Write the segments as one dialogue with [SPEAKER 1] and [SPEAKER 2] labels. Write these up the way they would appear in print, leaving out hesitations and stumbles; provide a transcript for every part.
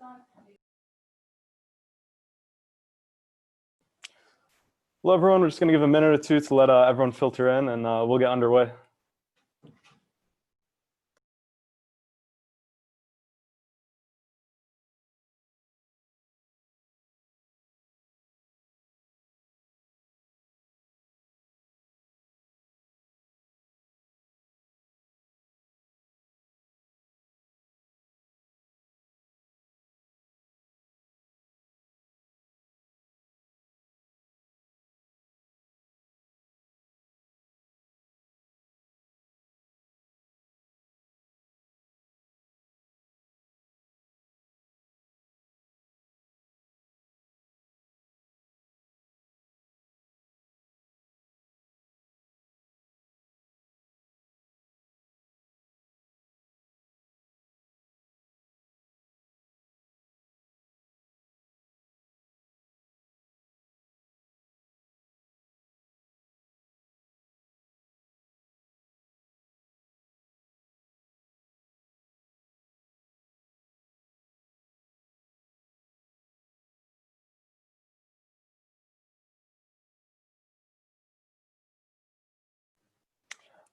[SPEAKER 1] Hello, everyone. We're just going to give a minute or two to let everyone filter in, and we'll get underway.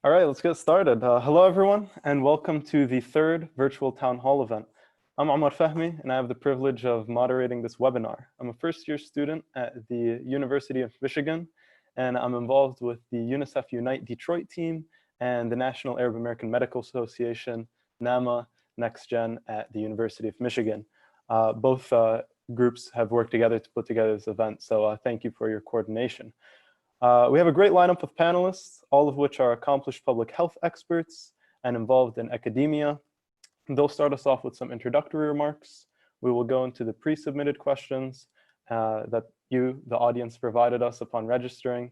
[SPEAKER 1] All right, let's get started. Hello, everyone, and welcome to the third virtual town hall event. I'm Omar Fahmy, and I have the privilege of moderating this webinar. I'm a first-year student at the University of Michigan, and I'm involved with the UNICEF Unite Detroit team and the National Arab American Medical Association, NAMA, Next Gen at the University of Michigan. Both groups have worked together to put together this event, so thank you for your coordination. We have a great lineup of panelists, all of which are accomplished public health experts and involved in academia. They'll start us off with some introductory remarks. We will go into the pre-submitted questions that you, the audience, provided us upon registering.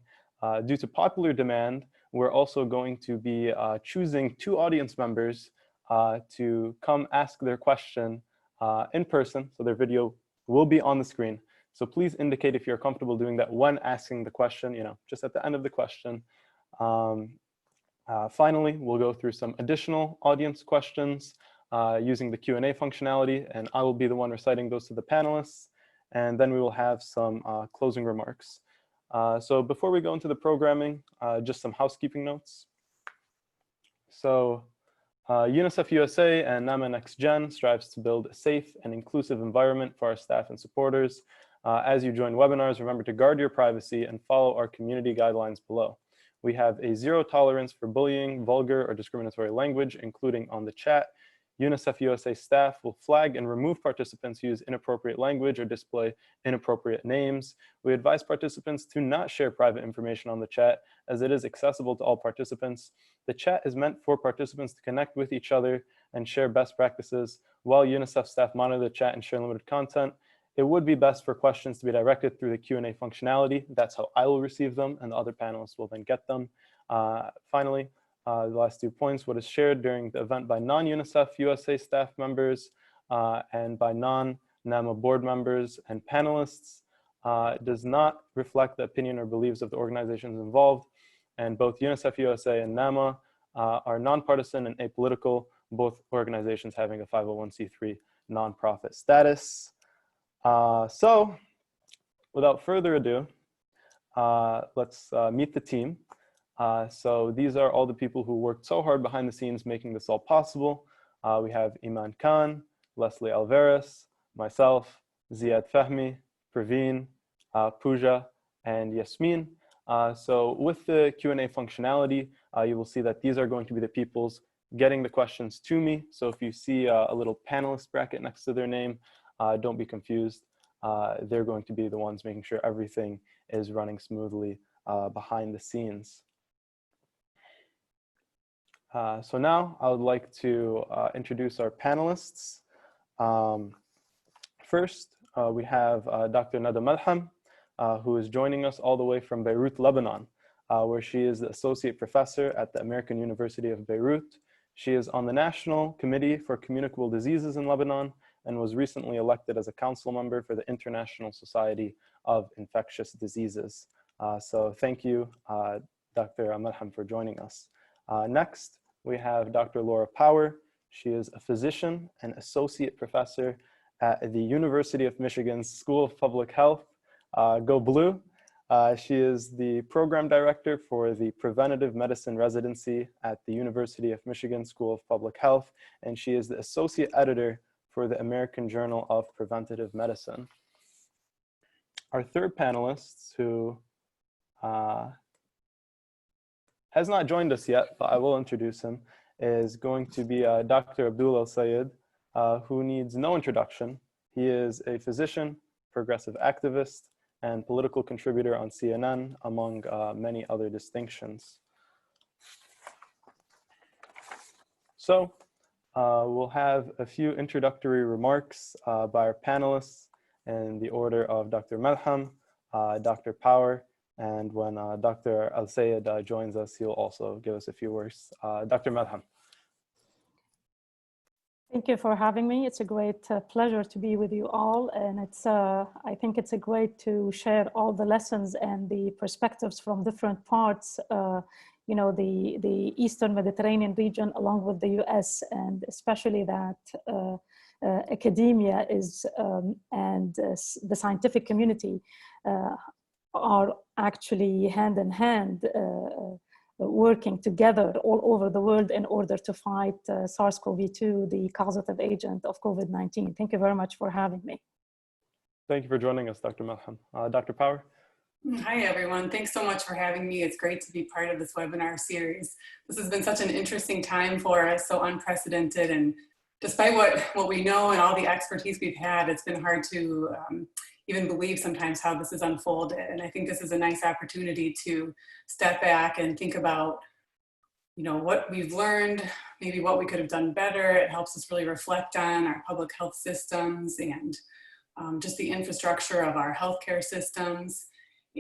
[SPEAKER 1] Due to popular demand, we're also going to be choosing 2 audience members to come ask their question in person, so their video will be on the screen. So please indicate if you're comfortable doing that when asking the question, just at the end of the question. Finally, we'll go through some additional audience questions using the Q&A functionality, and I will be the one reciting those to the panelists. And then we will have some closing remarks. So before we go into the programming, just some housekeeping notes. So UNICEF USA and NAMA Next Gen strives to build a safe and inclusive environment for our staff and supporters. As you join webinars, remember to guard your privacy and follow our community guidelines below. We have a zero tolerance for bullying, vulgar, or discriminatory language, including on the chat. UNICEF USA staff will flag and remove participants who use inappropriate language or display inappropriate names. We advise participants to not share private information on the chat, as it is accessible to all participants. The chat is meant for participants to connect with each other and share best practices. While UNICEF staff monitor the chat and share limited content, it would be best for questions to be directed through the Q&A functionality. That's how I will receive them, and the other panelists will then get them. Finally, the last 2 points: what is shared during the event by non-UNICEF USA staff members and by non-NAMA board members and panelists does not reflect the opinion or beliefs of the organizations involved. And both UNICEF USA and NAMA are nonpartisan and apolitical, both organizations having a 501c3 nonprofit status. So without further ado, let's meet the team. So these are all the people who worked so hard behind the scenes making this all possible. We have Iman Khan, Leslie Alvarez, myself, Ziad Fahmy, Praveen, Pooja, and Yasmin. So with the Q&A functionality, you will see that these are going to be the people's getting the questions to me. So if you see a little panelist bracket next to their name, don't be confused. They're going to be the ones making sure everything is running smoothly behind the scenes. So now I would like to introduce our panelists. First, we have Dr. Nada Malham, who is joining us all the way from Beirut, Lebanon, where she is the associate professor at the American University of Beirut. She is on the National Committee for Communicable Diseases in Lebanon and was recently elected as a council member for the International Society of Infectious Diseases. So thank you, Dr. Malham, for joining us. Next, we have Dr. Laura Power. She is a physician and associate professor at the University of Michigan's School of Public Health. Go Blue. She is the program director for the Preventative Medicine Residency at the University of Michigan School of Public Health, and she is the associate editor for the American Journal of Preventative Medicine. Our third panelist, who has not joined us yet, but I will introduce him, is going to be Dr. Abdul El-Sayed, who needs no introduction. He is a physician, progressive activist, and political contributor on CNN, among many other distinctions. So we'll have a few introductory remarks by our panelists in the order of Dr. Malham, Dr. Power, and when Dr. El-Sayed joins us, he'll also give us a few words. Dr. Malham.
[SPEAKER 2] Thank you for having me. It's a great pleasure to be with you all. And I think it's a great to share all the lessons and the perspectives from different parts, you know, the Eastern Mediterranean region, along with the US, and especially that academia is, and the scientific community are actually hand in hand working together all over the world in order to fight SARS-CoV-2, the causative agent of COVID-19. Thank you very much for having me.
[SPEAKER 1] Thank you for joining us, Dr. Malham. Dr. Power.
[SPEAKER 3] Hi, everyone. Thanks so much for having me. It's great to be part of this webinar series. This has been such an interesting time for us, so unprecedented. And despite what we know and all the expertise we've had, it's been hard to even believe sometimes how this has unfolded. And I think this is a nice opportunity to step back and think about, you know, what we've learned, maybe what we could have done better. It helps us really reflect on our public health systems and just the infrastructure of our healthcare systems.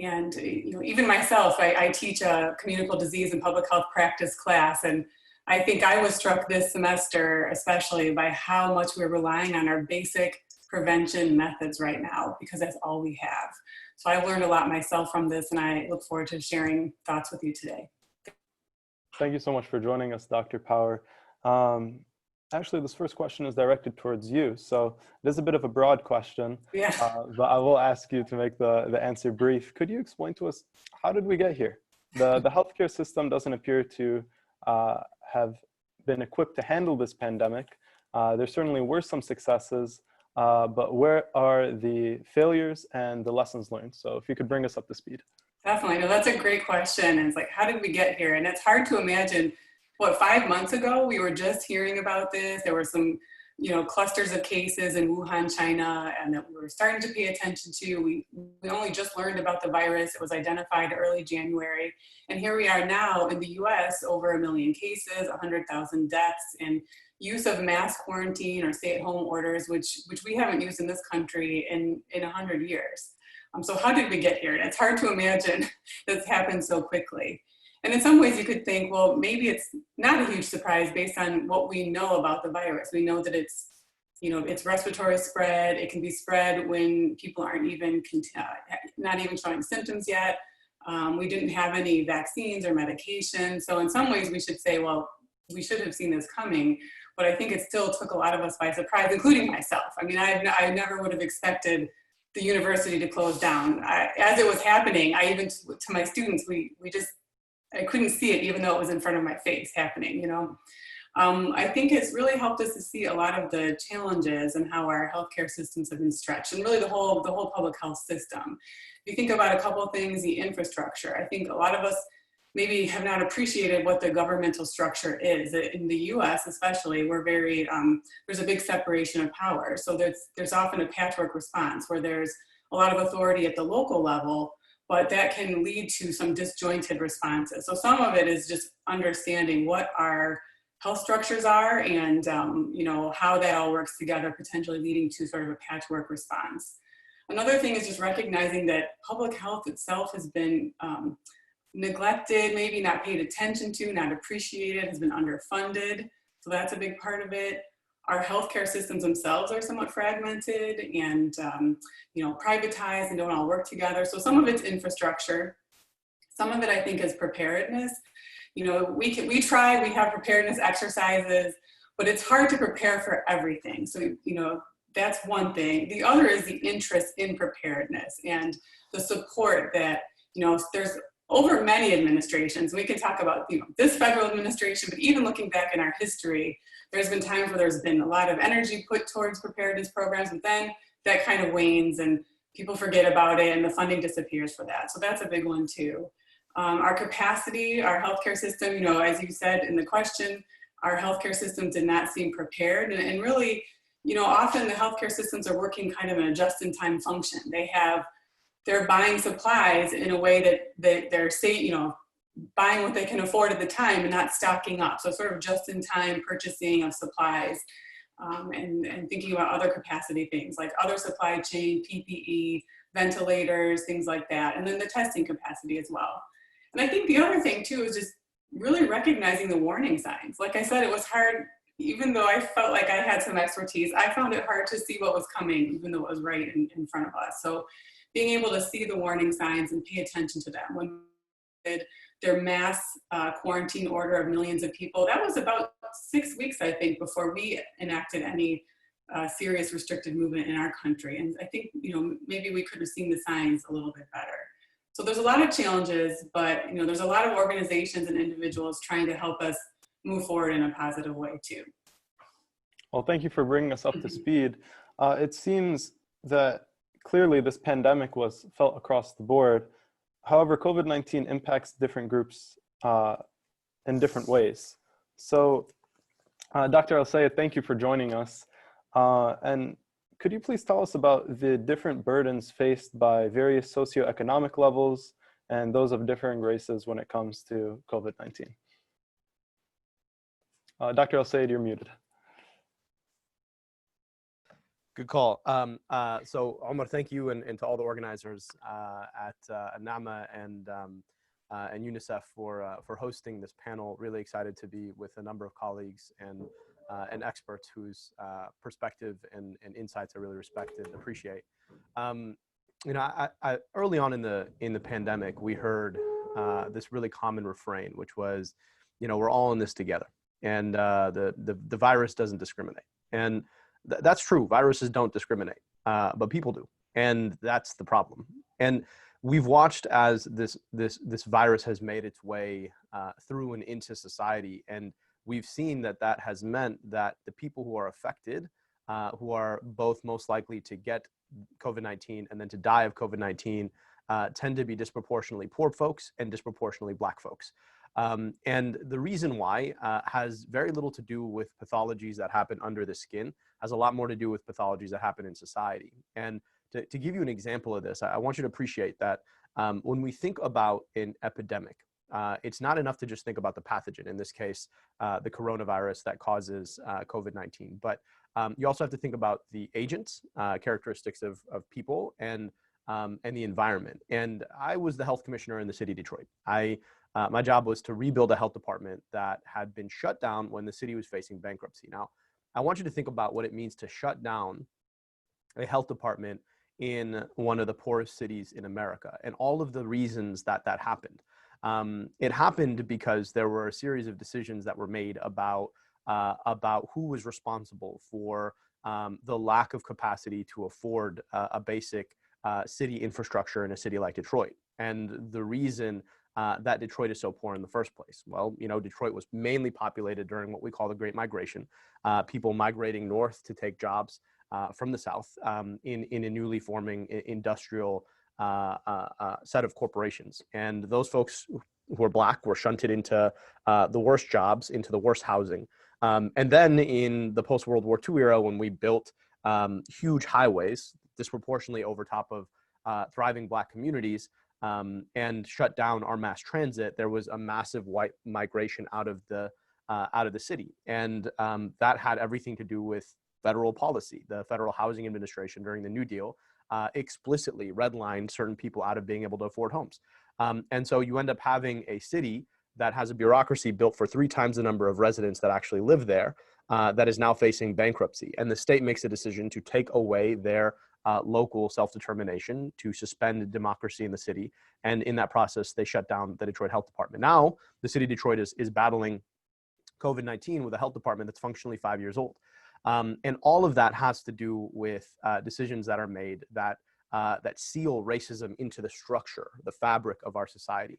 [SPEAKER 3] And you know, even myself, I teach a communicable disease and public health practice class. And I think I was struck this semester, especially by how much we're relying on our basic prevention methods right now, because that's all we have. So I've learned a lot myself from this, and I look forward to sharing thoughts with you today.
[SPEAKER 1] Thank you so much for joining us, Dr. Power. Actually, this first question is directed towards you. So it is a bit of a broad question,
[SPEAKER 3] Yeah.
[SPEAKER 1] But I will ask you to make the answer brief. Could you explain to us, how did we get here? The healthcare system doesn't appear to have been equipped to handle this pandemic. There certainly were some successes, but where are the failures and the lessons learned? So if you could bring us up to speed.
[SPEAKER 3] Definitely. No, that's a great question. And it's like, how did we get here? And it's hard to imagine, what, 5 months ago, we were just hearing about this. There were some, you know, clusters of cases in Wuhan, China, and that we were starting to pay attention to. We only just learned about the virus. It was identified early January. And here we are now in the US, over 1 million cases, 100,000 deaths, and use of mass quarantine or stay-at-home orders, which we haven't used in this country in 100 years. So how did we get here? And it's hard to imagine this happened so quickly. And in some ways you could think, well, maybe it's not a huge surprise based on what we know about the virus. We know that it's, you know, it's respiratory spread. It can be spread when people aren't even, not even showing symptoms yet. We didn't have any vaccines or medication. So in some ways we should say, well, we should have seen this coming, but I think it still took a lot of us by surprise, including myself. I mean, I never would have expected the university to close down. As it was happening, I even, to my students, I couldn't see it even though it was in front of my face happening, you know. I think it's really helped us to see a lot of the challenges and how our healthcare systems have been stretched, and really the whole public health system. If you think about a couple of things, the infrastructure, I think a lot of us maybe have not appreciated what the governmental structure is. In the US especially, we're very, there's a big separation of power. So there's often a patchwork response where there's a lot of authority at the local level, but that can lead to some disjointed responses. So some of it is just understanding what our health structures are and you know, how that all works together, potentially leading to sort of a patchwork response. Another thing is just recognizing that public health itself has been neglected, maybe not paid attention to, not appreciated, has been underfunded. So that's a big part of it. Our healthcare systems themselves are somewhat fragmented and you know, privatized and don't all work together. So some of it's infrastructure. Some of it I think is preparedness. You know, we have preparedness exercises, but it's hard to prepare for everything. So, you know, that's one thing. The other is the interest in preparedness and the support that, there's over many administrations. We can talk about, this federal administration, but even looking back in our history, there's been times where there's been a lot of energy put towards preparedness programs, but then that kind of wanes and people forget about it and the funding disappears for that. So that's a big one too. Our capacity, our healthcare system, as you said in the question, our healthcare system did not seem prepared. And really, often the healthcare systems are working kind of in a just-in-time function. They're buying supplies in a way that they're buying what they can afford at the time and not stocking up. So sort of just-in-time purchasing of supplies, and thinking about other capacity things like other supply chain, PPE, ventilators, things like that. And then the testing capacity as well. And I think the other thing too is just really recognizing the warning signs. Like I said, it was hard, even though I felt like I had some expertise, I found it hard to see what was coming, even though it was right in front of us. So being able to see the warning signs and pay attention to them. When they did their mass quarantine order of millions of people, that was about 6 weeks, I think, before we enacted any serious restricted movement in our country. And I think, maybe we could have seen the signs a little bit better. So there's a lot of challenges, but there's a lot of organizations and individuals trying to help us move forward in a positive way too.
[SPEAKER 1] Well, thank you for bringing us up to speed. It seems that clearly this pandemic was felt across the board. However, COVID-19 impacts different groups in different ways. So, Dr. El-Sayed, thank you for joining us. And could you please tell us about the different burdens faced by various socioeconomic levels and those of differing races when it comes to COVID-19? Dr. El-Sayed, you're muted.
[SPEAKER 4] Good call. So Omar, thank you and to all the organizers at NAMA and UNICEF for hosting this panel. Really excited to be with a number of colleagues and experts whose perspective and insights I really respect and appreciate. I early on in the pandemic, we heard this really common refrain, which was, we're all in this together, and the virus doesn't discriminate. And that's true. Viruses don't discriminate, but people do, and that's the problem. And we've watched as this virus has made its way through and into society, and we've seen that has meant that the people who are affected, who are both most likely to get COVID-19 and then to die of COVID-19, tend to be disproportionately poor folks and disproportionately Black folks. And the reason why has very little to do with pathologies that happen under the skin, has a lot more to do with pathologies that happen in society. And to give you an example of this, I want you to appreciate that when we think about an epidemic, it's not enough to just think about the pathogen, in this case, the coronavirus that causes COVID-19, but you also have to think about the agents, characteristics of people, and the environment. And I was the health commissioner in the city of Detroit. My job was to rebuild a health department that had been shut down when the city was facing bankruptcy. Now, I want you to think about what it means to shut down a health department in one of the poorest cities in America, and all of the reasons that happened. It happened because there were a series of decisions that were made about who was responsible for the lack of capacity to afford a basic city infrastructure in a city like Detroit. And the reason that Detroit is so poor in the first place. Well, Detroit was mainly populated during what we call the Great Migration, people migrating north to take jobs from the south in a newly forming industrial set of corporations. And those folks who are Black were shunted into the worst jobs, into the worst housing. And then in the post-World War II era, when we built huge highways disproportionately over top of thriving Black communities, and shut down our mass transit, there was a massive white migration out of the city. And that had everything to do with federal policy. The Federal Housing Administration during the New Deal explicitly redlined certain people out of being able to afford homes. And so you end up having a city that has a bureaucracy built for 3 times the number of residents that actually live there, that is now facing bankruptcy. And the state makes a decision to take away their local self-determination, to suspend democracy in the city. And in that process, they shut down the Detroit Health Department. Now, the city of Detroit is battling COVID-19 with a health department that's functionally 5 years old. And all of that has to do with decisions that are made that seal racism into the structure, the fabric of our society.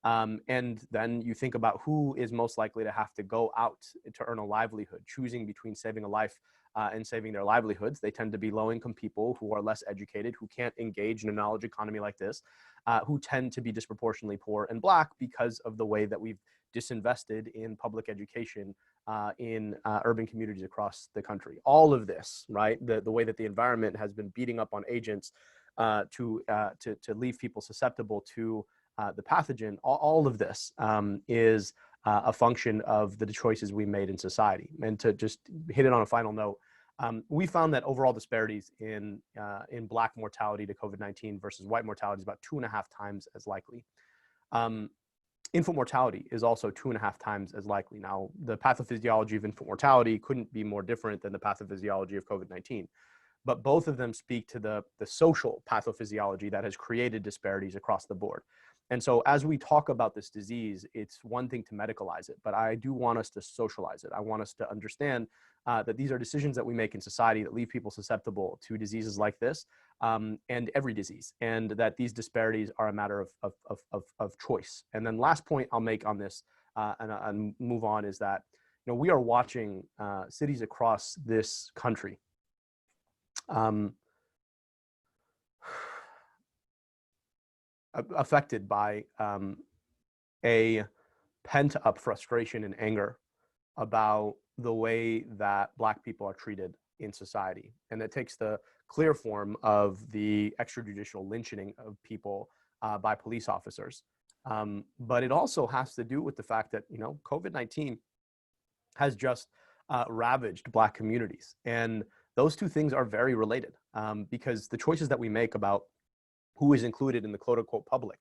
[SPEAKER 4] And then you think about who is most likely to have to go out to earn a livelihood, choosing between saving a life and saving their livelihoods. They tend to be low-income people who are less educated, who can't engage in a knowledge economy like this, who tend to be disproportionately poor and Black because of the way that we've disinvested in public education in urban communities across the country. All of this, right? The way that the environment has been beating up on agents to leave people susceptible to the pathogen, all of this is a function of the choices we made in society. And to just hit it on a final note, we found that overall disparities in Black mortality to COVID-19 versus white mortality is about 2.5 times as likely. Infant mortality is also 2.5 times as likely. Now, the pathophysiology of infant mortality couldn't be more different than the pathophysiology of COVID-19. But both of them speak to the social pathophysiology that has created disparities across the board. And so as we talk about this disease, it's one thing to medicalize it, but I do want us to socialize it. I want us to understand that these are decisions that we make in society that leave people susceptible to diseases like this and every disease, and that these disparities are a matter of choice. And then last point I'll make on this and move on is that, you know, we are watching cities across this country affected by a pent-up frustration and anger about the way that Black people are treated in society. And it takes the clear form of the extrajudicial lynching of people by police officers. But it also has to do with the fact that, you know, COVID-19 has just ravaged Black communities. And those two things are very related because the choices that we make about who is included in the quote unquote public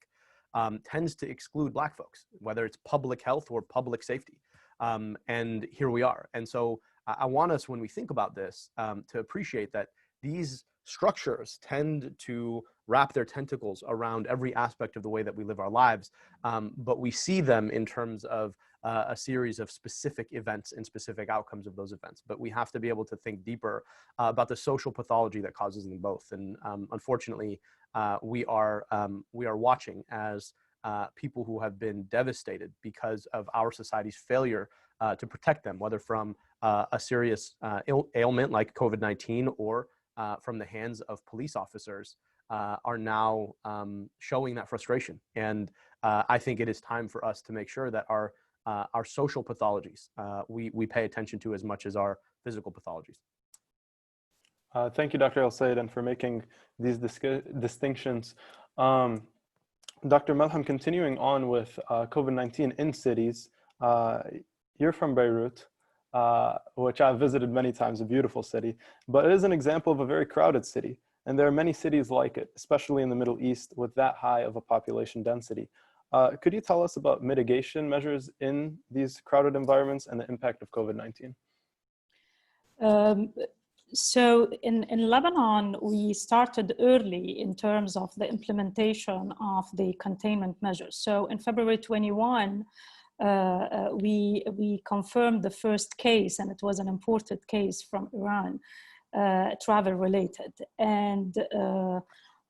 [SPEAKER 4] tends to exclude Black folks, whether it's public health or public safety. And here we are. And so I want us, when we think about this, to appreciate that these structures tend to wrap their tentacles around every aspect of the way that we live our lives. But we see them in terms of a series of specific events and specific outcomes of those events. But we have to be able to think deeper about the social pathology that causes them both. And unfortunately, we are watching as people who have been devastated because of our society's failure to protect them, whether from a serious ailment like COVID-19 or from the hands of police officers, are now showing that frustration. And I think it is time for us to make sure that our social pathologies we pay attention to as much as our physical pathologies.
[SPEAKER 1] Thank you, Dr. El-Sayed, and for making these distinctions. Dr. Malham, continuing on with COVID-19 in cities, you're from Beirut, which I've visited many times, a beautiful city, but it is an example of a very crowded city. And there are many cities like it, especially in the Middle East with that high of a population density. Could you tell us about mitigation measures in these crowded environments and the impact of COVID-19?
[SPEAKER 2] So in Lebanon, we started early in terms of the implementation of the containment measures. So in February 21, we confirmed the first case, and it was an imported case from Iran, travel related. And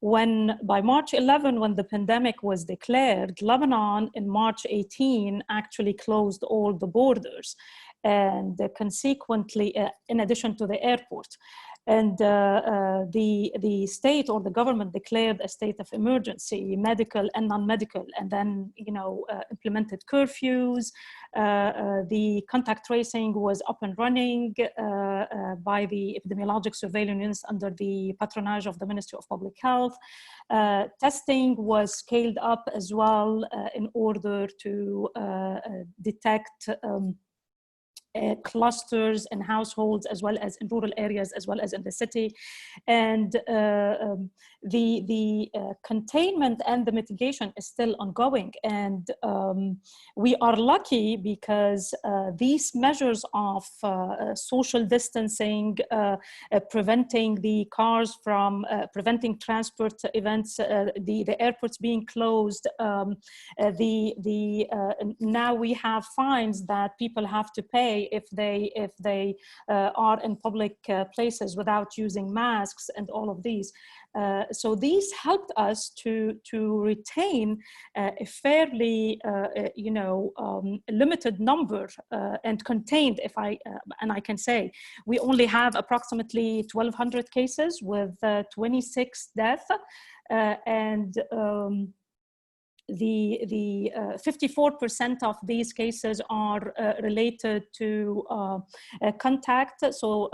[SPEAKER 2] by March 11, when the pandemic was declared, Lebanon in March 18 actually closed all the borders, and consequently, in addition to the airport. And the state or the government declared a state of emergency, medical and non-medical, and then, you know, implemented curfews. The contact tracing was up and running by the epidemiologic surveillance units under the patronage of the Ministry of Public Health. Testing was scaled up as well in order to detect clusters in households, as well as in rural areas, as well as in the city. And the containment and the mitigation is still ongoing. And we are lucky because these measures of social distancing, preventing the cars from, preventing transport events, the airports being closed, now we have fines that people have to pay if they are in public places without using masks and all of these. So these helped us to retain a fairly limited number and contained, and I can say we only have approximately 1,200 cases with 26 deaths, and the 54% of these cases are related to contact. So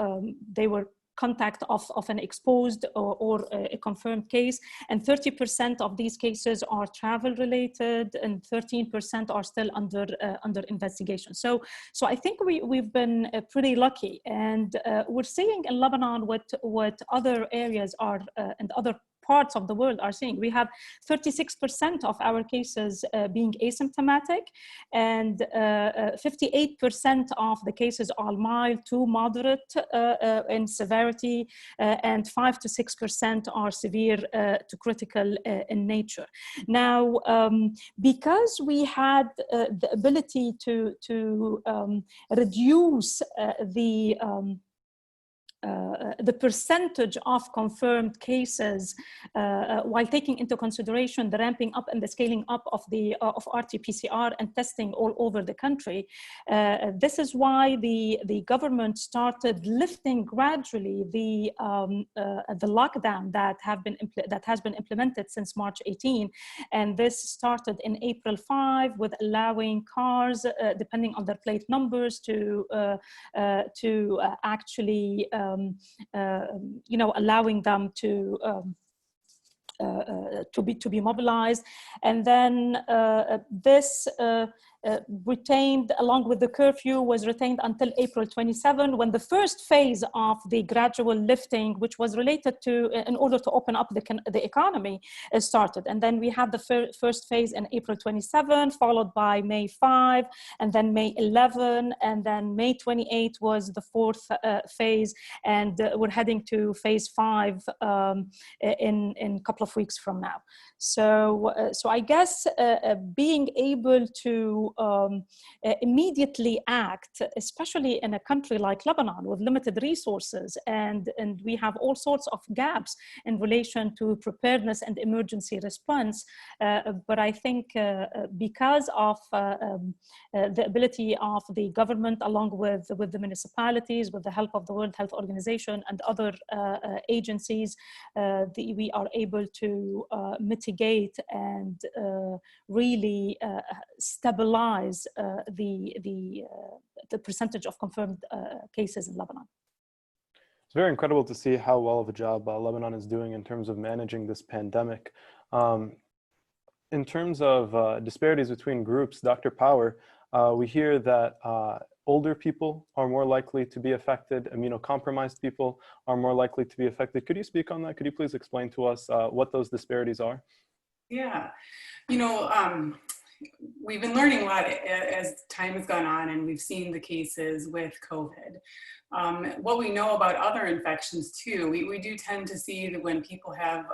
[SPEAKER 2] they were contact of an exposed or a confirmed case, and 30% of these cases are travel related, and 13% are still under investigation. So I think we've been pretty lucky, and we're seeing in Lebanon what other areas are and other parts of the world are seeing. We have 36% of our cases being asymptomatic, and 58% of the cases are mild to moderate in severity, and 5 to 6% are severe to critical in nature. Now, because we had the ability to reduce the percentage of confirmed cases while taking into consideration the ramping up and the scaling up of RT-PCR and testing all over the country. This is why the government started lifting gradually the lockdown that has been implemented since March 18, and this started in April 5 with allowing cars, depending on their plate numbers, to actually allowing them to be mobilized, and then this retained, along with the curfew, was retained until April 27, when the first phase of the gradual lifting, which was related to in order to open up the economy, started. And then we had the first phase in April 27, followed by May 5, and then May 11, and then May 28 was the fourth phase, and we're heading to phase 5 in a couple of weeks from now. So I guess being able to immediately act, especially in a country like Lebanon with limited resources, and we have all sorts of gaps in relation to preparedness and emergency response. But I think because of the ability of the government, along with the municipalities, with the help of the World Health Organization and other agencies, we are able to mitigate and really stabilize the percentage of confirmed cases in Lebanon.
[SPEAKER 1] It's very incredible to see how well of a job Lebanon is doing in terms of managing this pandemic. In terms of disparities between groups, Dr. Power, we hear that older people are more likely to be affected, immunocompromised people are more likely to be affected. Could you speak on that? Could you please explain to us what those disparities are?
[SPEAKER 3] Yeah, we've been learning a lot as time has gone on, and we've seen the cases with COVID. What we know about other infections too, we do tend to see that when people have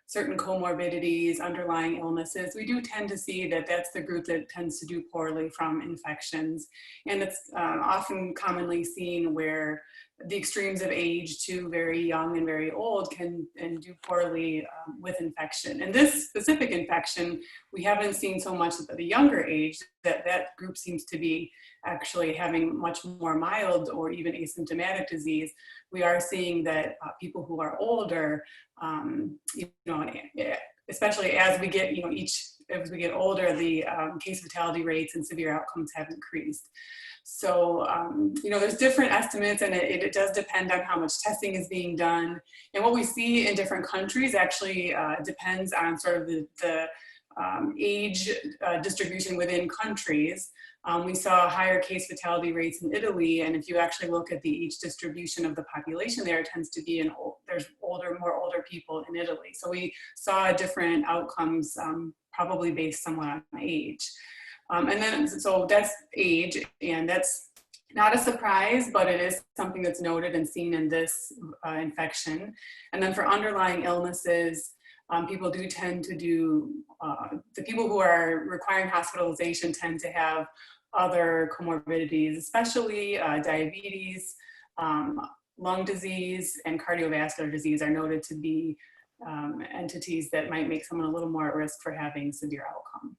[SPEAKER 3] certain comorbidities, underlying illnesses, we do tend to see that that's the group that tends to do poorly from infections. And it's often commonly seen where the extremes of age to very young and very old can do poorly with infection. And this specific infection, we haven't seen so much at the younger age. That group seems to be actually having much more mild or even asymptomatic disease. We are seeing that people who are older, especially as we get, as we get older, the case fatality rates and severe outcomes have increased. So, there's different estimates, and it does depend on how much testing is being done. And what we see in different countries actually depends on sort of the age distribution within countries. We saw higher case fatality rates in Italy, and if you actually look at the age distribution of the population there, it tends to be there's more older people in Italy. So we saw different outcomes, probably based somewhat on age. And then, so that's age, and that's not a surprise, but it is something that's noted and seen in this infection. And then for underlying illnesses, people do tend to the people who are requiring hospitalization tend to have other comorbidities, especially diabetes, lung disease, and cardiovascular disease are noted to be entities that might make someone a little more at risk for having severe outcome.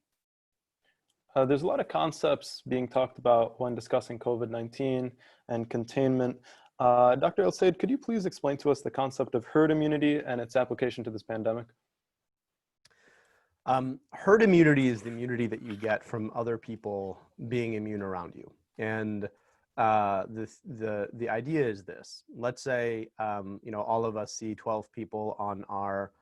[SPEAKER 1] There's a lot of concepts being talked about when discussing COVID-19 and containment. Dr. El-Sayed, could you please explain to us the concept of herd immunity and its application to this pandemic?
[SPEAKER 4] Herd immunity is the immunity that you get from other people being immune around you. And the idea is this. Let's say, all of us see 12 people on our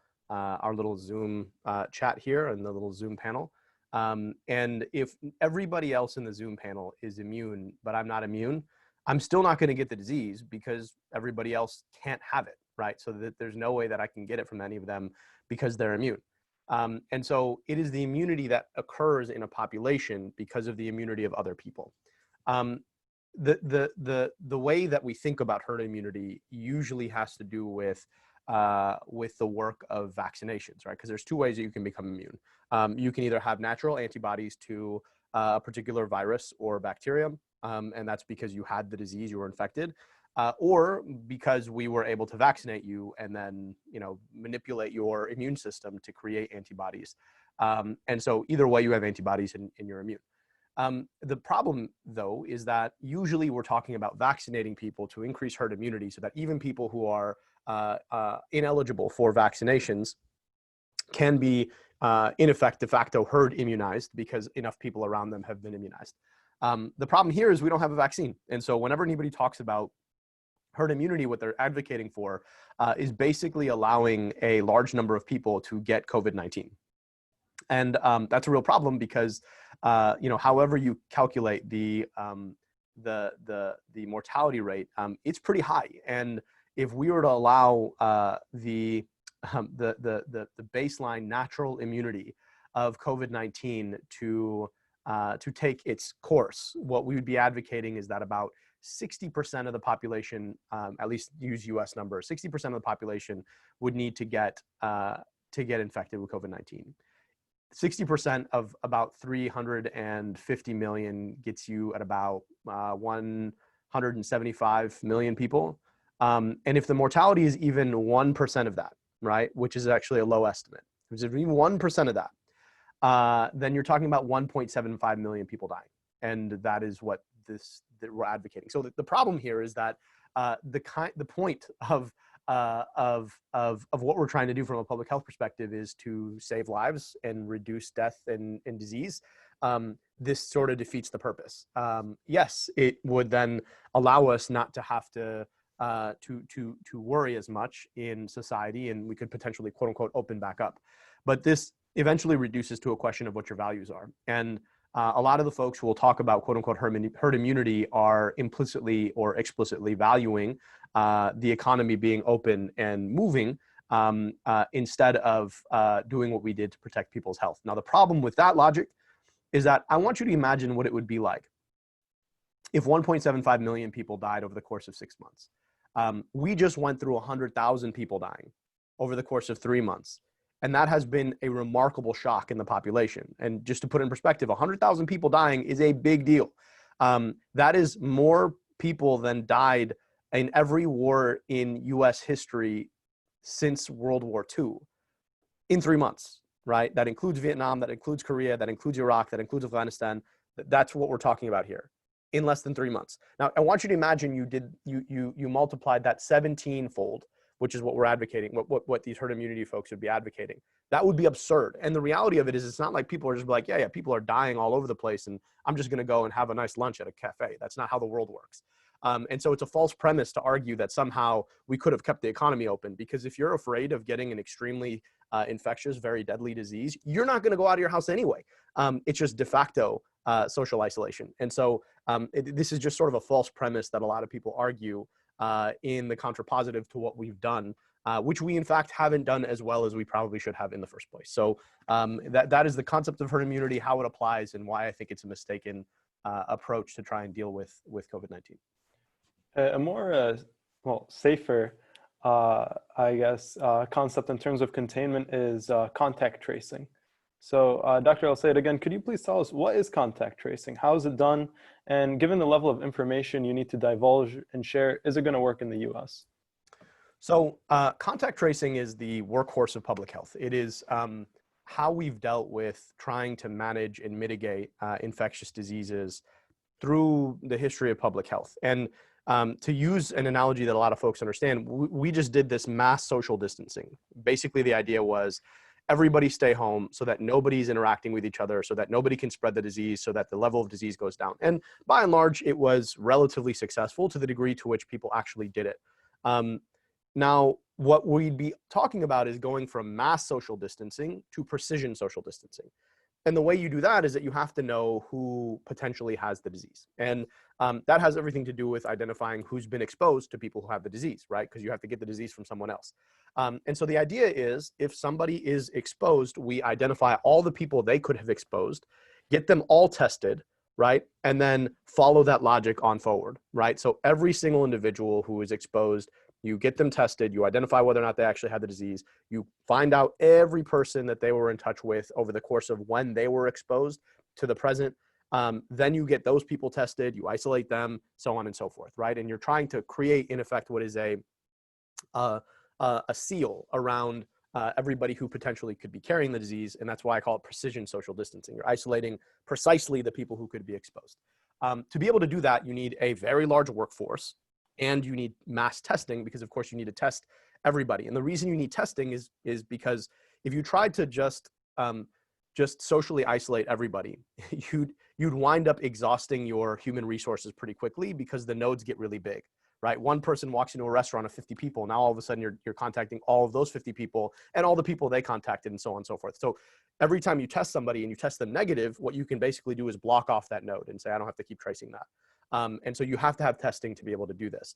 [SPEAKER 4] little Zoom chat here and the little Zoom panel. And if everybody else in the Zoom panel is immune, but I'm not immune, I'm still not going to get the disease because everybody else can't have it, right? So that there's no way that I can get it from any of them because they're immune. And so it is the immunity that occurs in a population because of the immunity of other people. The way that we think about herd immunity usually has to do with the work of vaccinations, right? Because there's two ways that you can become immune. You can either have natural antibodies to a particular virus or bacterium, and that's because you had the disease, you were infected, or because we were able to vaccinate you and then, manipulate your immune system to create antibodies. And so either way, you have antibodies and you're immune. The problem, though, is that usually we're talking about vaccinating people to increase herd immunity so that even people who are ineligible for vaccinations can be, in effect, de facto herd immunized because enough people around them have been immunized. The problem here is we don't have a vaccine. And so whenever anybody talks about herd immunity, what they're advocating for is basically allowing a large number of people to get COVID-19. And that's a real problem because, however you calculate the mortality rate, it's pretty high. And if we were to allow the baseline natural immunity of COVID-19 to take its course, what we would be advocating is that about 60% of the population, at least use US numbers, 60% of the population would need to get infected with COVID-19. 60% of about 350 million gets you at about 175 million people. And if the mortality is even 1% of that, right, which is actually a low estimate, which is even 1% of that, then you're talking about 1.75 million people dying. And that is what that we're advocating. So the problem here is that the point of what we're trying to do from a public health perspective is to save lives and reduce death and disease. This sort of defeats the purpose. Yes, it would then allow us not to have to worry as much in society, and we could potentially, quote unquote, open back up. But this eventually reduces to a question of what your values are. And a lot of the folks who will talk about, quote unquote, herd immunity are implicitly or explicitly valuing the economy being open and moving instead of doing what we did to protect people's health. Now, the problem with that logic is that I want you to imagine what it would be like if 1.75 million people died over the course of 6 months. We just went through 100,000 people dying over the course of 3 months. And that has been a remarkable shock in the population. And just to put in perspective, 100,000 people dying is a big deal. That is more people than died in every war in US history since World War II in 3 months, right? That includes Vietnam, that includes Korea, that includes Iraq, that includes Afghanistan. That's what we're talking about here in less than 3 months. Now, I want you to imagine you multiplied that 17-fold, which is what we're advocating, what these herd immunity folks would be advocating. That would be absurd. And the reality of it is it's not like people are just like, yeah, people are dying all over the place and I'm just gonna go and have a nice lunch at a cafe. That's not how the world works. And so it's a false premise to argue that somehow we could have kept the economy open, because if you're afraid of getting an extremely infectious, very deadly disease, you're not gonna go out of your house anyway. It's just de facto social isolation. And so this is just sort of a false premise that a lot of people argue in the contrapositive to what we've done, which we in fact haven't done as well as we probably should have in the first place. So that is the concept of herd immunity, how it applies, and why I think it's a mistaken approach to try and deal with COVID-19.
[SPEAKER 1] A more, safer, I guess, concept in terms of containment is contact tracing. So Dr. I'll say it again, could you please tell us what is contact tracing? How is it done? And given the level of information you need to divulge and share, is it going to work in the US?
[SPEAKER 4] So contact tracing is the workhorse of public health. It is how we've dealt with trying to manage and mitigate infectious diseases through the history of public health. And to use an analogy that a lot of folks understand, we just did this mass social distancing. Basically, the idea was everybody stay home so that nobody's interacting with each other, so that nobody can spread the disease, so that the level of disease goes down. And by and large, it was relatively successful to the degree to which people actually did it. Now, what we'd be talking about is going from mass social distancing to precision social distancing. And the way you do that is that you have to know who potentially has the disease. And that has everything to do with identifying who's been exposed to people who have the disease, right? Because you have to get the disease from someone else. And so the idea is if somebody is exposed, we identify all the people they could have exposed, get them all tested, right? And then follow that logic on forward, right? So every single individual who is exposed, you get them tested, you identify whether or not they actually had the disease, you find out every person that they were in touch with over the course of when they were exposed to the present. Then you get those people tested, you isolate them, so on and so forth, right? And you're trying to create, in effect, what is a seal around everybody who potentially could be carrying the disease. And that's why I call it precision social distancing. You're isolating precisely the people who could be exposed. To be able to do that, you need a very large workforce. And you need mass testing because, of course, you need to test everybody. And the reason you need testing is because if you tried to just socially isolate everybody, you'd wind up exhausting your human resources pretty quickly because the nodes get really big, right? One person walks into a restaurant of 50 people. Now all of a sudden you're contacting all of those 50 people and all the people they contacted and so on and so forth. So every time you test somebody and you test them negative, what you can basically do is block off that node and say, I don't have to keep tracing that. And so you have to have testing to be able to do this.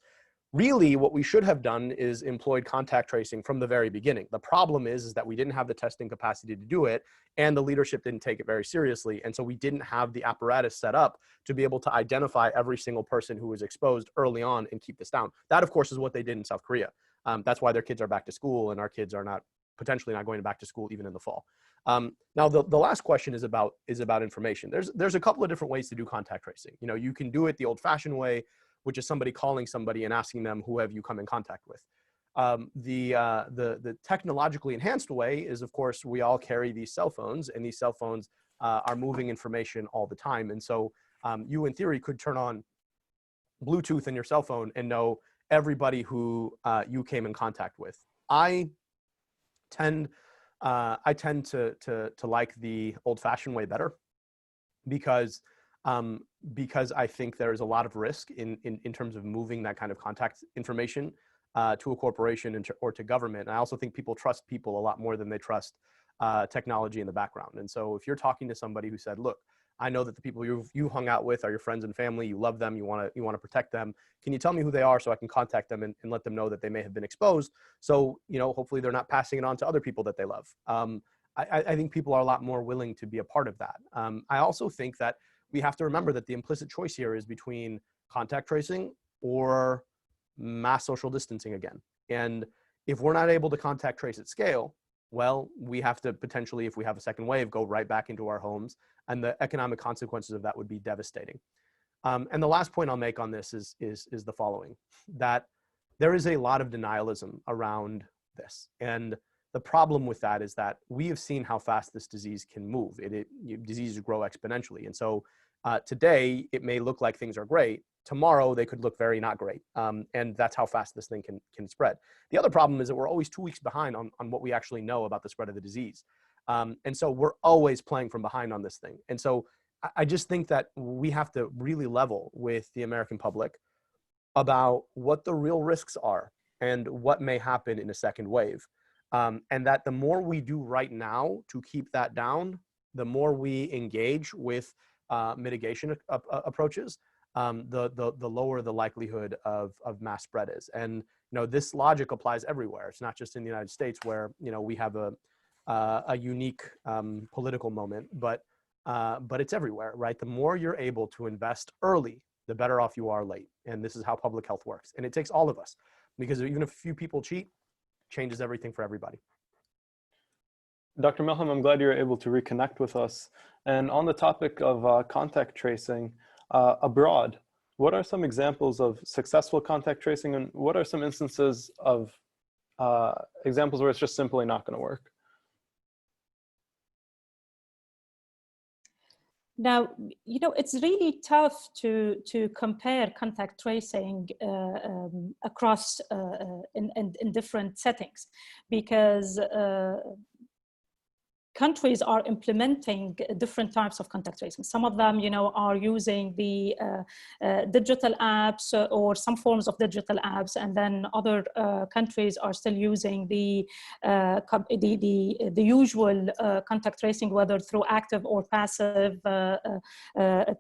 [SPEAKER 4] Really, what we should have done is employed contact tracing from the very beginning. The problem is that we didn't have the testing capacity to do it, and the leadership didn't take it very seriously. And so we didn't have the apparatus set up to be able to identify every single person who was exposed early on and keep this down. That, of course, is what they did in South Korea. That's why their kids are back to school, and our kids are potentially not going back to school even in the fall. Now, the last question is about information. There's a couple of different ways to do contact tracing. You know, you can do it the old-fashioned way, which is somebody calling somebody and asking them, who have you come in contact with? The technologically enhanced way is, of course, we all carry these cell phones, and these cell phones are moving information all the time. And so you, in theory, could turn on Bluetooth in your cell phone and know everybody who you came in contact with. I tend to like the old-fashioned way better because I think there is a lot of risk in terms of moving that kind of contact information to a corporation or to government. And I also think people trust people a lot more than they trust technology in the background. And so if you're talking to somebody who said, look, I know that the people you hung out with are your friends and family, you love them, you want to protect them. Can you tell me who they are so I can contact them and let them know that they may have been exposed? So, you know, hopefully they're not passing it on to other people that they love. I think people are a lot more willing to be a part of that. I also think that we have to remember that the implicit choice here is between contact tracing or mass social distancing again. And if we're not able to contact trace at scale, well, we have to potentially, if we have a second wave, go right back into our homes, and the economic consequences of that would be devastating. And the last point I'll make on this is the following, that there is a lot of denialism around this. And the problem with that is that we have seen how fast this disease can move. Diseases grow exponentially. And so today, it may look like things are great. Tomorrow, they could look very not great. And that's how fast this thing can spread. The other problem is that we're always 2 weeks behind on what we actually know about the spread of the disease. And so we're always playing from behind on this thing. And so I just think that we have to really level with the American public about what the real risks are and what may happen in a second wave. And that the more we do right now to keep that down, the more we engage with mitigation approaches, the lower the likelihood of mass spread is. And, you know, this logic applies everywhere. It's not just in the United States where, you know, we have a unique political moment, but it's everywhere, right? The more you're able to invest early, the better off you are late. And this is how public health works. And it takes all of us, because even if a few people cheat, changes everything for everybody.
[SPEAKER 1] Dr. Melham, I'm glad you're able to reconnect with us. And on the topic of contact tracing abroad, what are some examples of successful contact tracing, and what are some instances of examples where it's just simply not going to work?
[SPEAKER 2] Now, you know, it's really tough to compare contact tracing across in different settings, because countries are implementing different types of contact tracing. Some of them, you know, are using the digital apps or some forms of digital apps, and then other countries are still using the usual contact tracing, whether through active or passive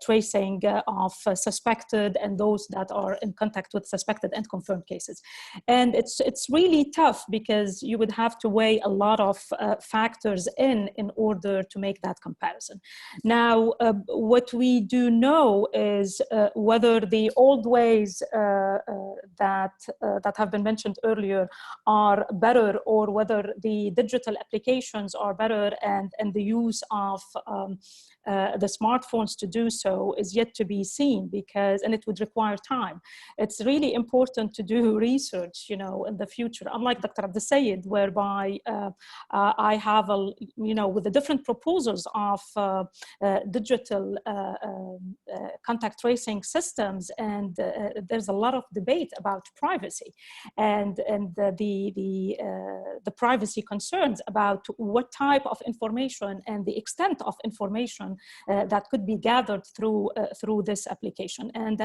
[SPEAKER 2] tracing of suspected and those that are in contact with suspected and confirmed cases. And it's really tough, because you would have to weigh a lot of factors in order to make that comparison. Now, what we do know is whether the old ways that have been mentioned earlier are better, or whether the digital applications are better, and the use of the smartphones to do so is yet to be seen, and it would require time. It's really important to do research, you know, in the future, unlike Dr. Abdel-Sayed, whereby I have with the different proposals of digital contact tracing systems, and there's a lot of debate about privacy and the privacy concerns about what type of information and the extent of information that could be gathered through this application, and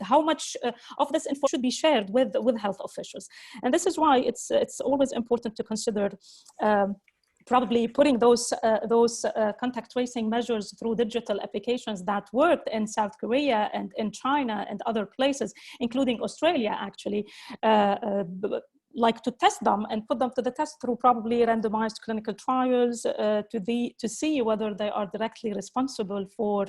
[SPEAKER 2] how much of this info should be shared with health officials. And this is why it's always important to consider probably putting those contact tracing measures through digital applications that worked in South Korea and in China and other places, including Australia, actually, like to test them and put them to the test through probably randomized clinical trials to see whether they are directly responsible for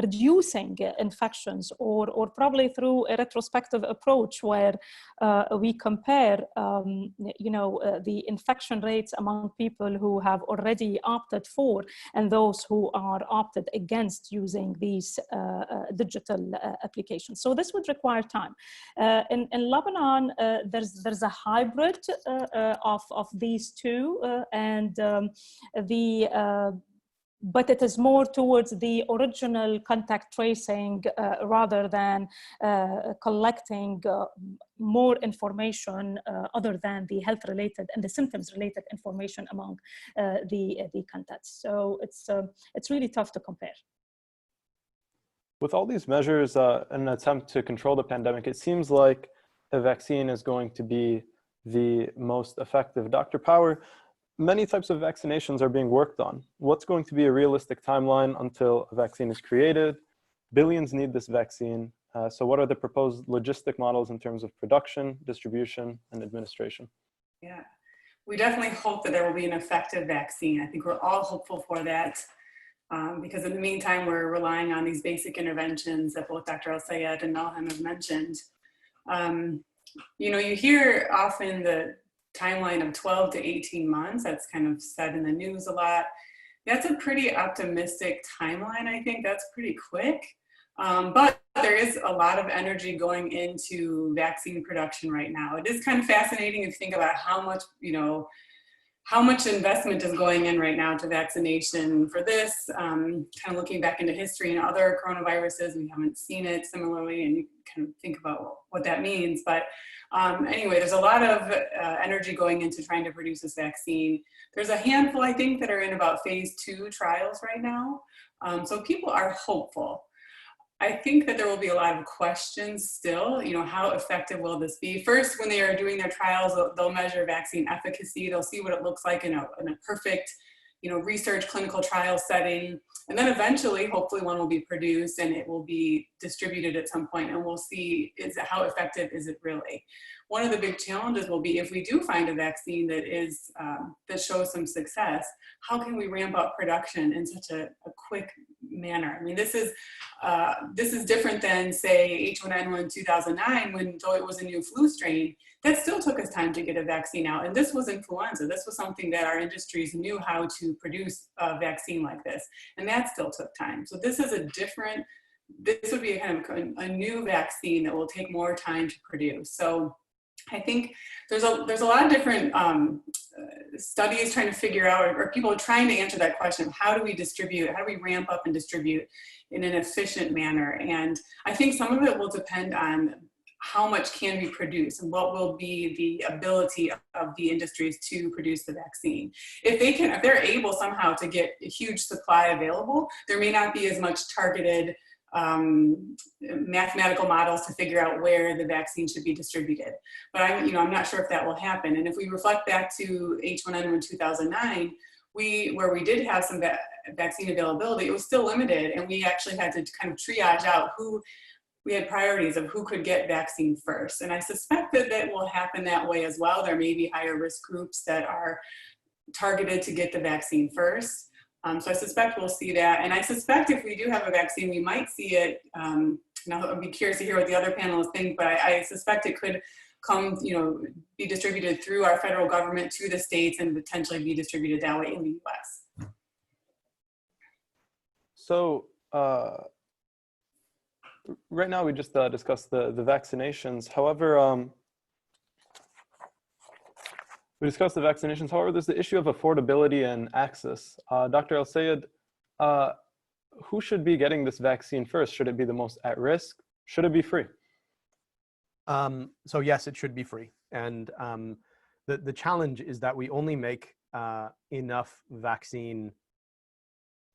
[SPEAKER 2] reducing infections, or probably through a retrospective approach where we compare the infection rates among people who have already opted for and those who are opted against using these digital applications. So this would require time. In Lebanon, there's a hybrid of these two, but it is more towards the original contact tracing rather than collecting more information other than the health-related and the symptoms-related information among the contacts. So it's really tough to compare.
[SPEAKER 1] With all these measures in an attempt to control the pandemic, it seems like a vaccine is going to be the most effective. Dr. Power, many types of vaccinations are being worked on. What's going to be a realistic timeline until a vaccine is created? Billions need this vaccine. So what are the proposed logistic models in terms of production, distribution, and administration?
[SPEAKER 3] Yeah, we definitely hope that there will be an effective vaccine. I think we're all hopeful for that, because in the meantime, we're relying on these basic interventions that both Dr. El-Sayed and Melham have mentioned. You hear often the timeline of 12 to 18 months. That's kind of said in the news a lot. That's a pretty optimistic timeline. I think that's pretty quick. But there is a lot of energy going into vaccine production right now. It is kind of fascinating to think about how much investment is going in right now to vaccination for this. Kind of looking back into history and other coronaviruses, we haven't seen it similarly, and you kind of think about what that means. But anyway, there's a lot of energy going into trying to produce this vaccine. There's a handful, I think, that are in about phase 2 trials right now. So people are hopeful. I think that there will be a lot of questions still. How effective will this be? First, when they are doing their trials, they'll measure vaccine efficacy. They'll see what it looks like in a perfect, research clinical trial setting. And then eventually, hopefully one will be produced and it will be distributed at some point, and we'll see how effective is it really. One of the big challenges will be, if we do find a vaccine that shows some success, how can we ramp up production in such a quick manner. I mean, this is different than, say, H1N1 2009, when though it was a new flu strain, that still took us time to get a vaccine out. And this was influenza. This was something that our industries knew how to produce a vaccine like this, and that still took time. So this is this would be a kind of a new vaccine that will take more time to produce. So I think there's a lot of different studies trying to figure out, or people trying to answer that question: how do we ramp up and distribute in an efficient manner? And I think some of it will depend on how much can we produce and what will be the ability of the industries to produce the vaccine. If they're able somehow to get a huge supply available, there may not be as much targeted mathematical models to figure out where the vaccine should be distributed. But I'm not sure if that will happen. And if we reflect back to H1N1 2009, where we did have some vaccine availability, it was still limited, and we actually had to kind of triage out we had priorities of who could get vaccine first. And I suspect that will happen that way as well. There may be higher risk groups that are targeted to get the vaccine first. So I suspect we'll see that. And I suspect if we do have a vaccine, we might see it, and I'll be curious to hear what the other panelists think, but I suspect it could come, be distributed through our federal government to the states and potentially be distributed that way in the US.
[SPEAKER 1] So right now we just discussed the vaccinations. However, we discussed the vaccinations. However, there's the issue of affordability and access. Dr. El-Sayed, who should be getting this vaccine first? Should it be the most at risk? Should it be free?
[SPEAKER 4] So yes, it should be free. And the challenge is that we only make enough vaccine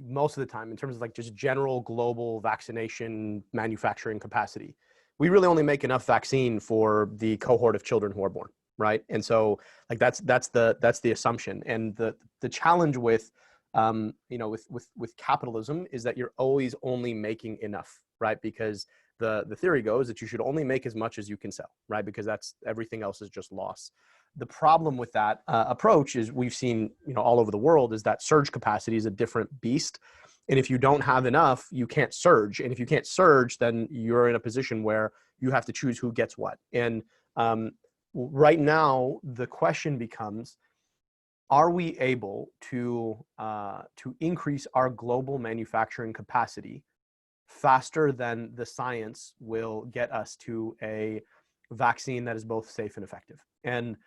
[SPEAKER 4] most of the time in terms of like just general global vaccination manufacturing capacity. We really only make enough vaccine for the cohort of children who are born, right? And so like that's the assumption. And the challenge with with capitalism is that you're always only making enough, right? Because the theory goes that you should only make as much as you can sell, right? Because that's everything else is just loss. The problem with that approach is we've seen, all over the world, is that surge capacity is a different beast. And if you don't have enough, you can't surge. And if you can't surge, then you're in a position where you have to choose who gets what. And right now, the question becomes, are we able to increase our global manufacturing capacity faster than the science will get us to a vaccine that is both safe and effective? And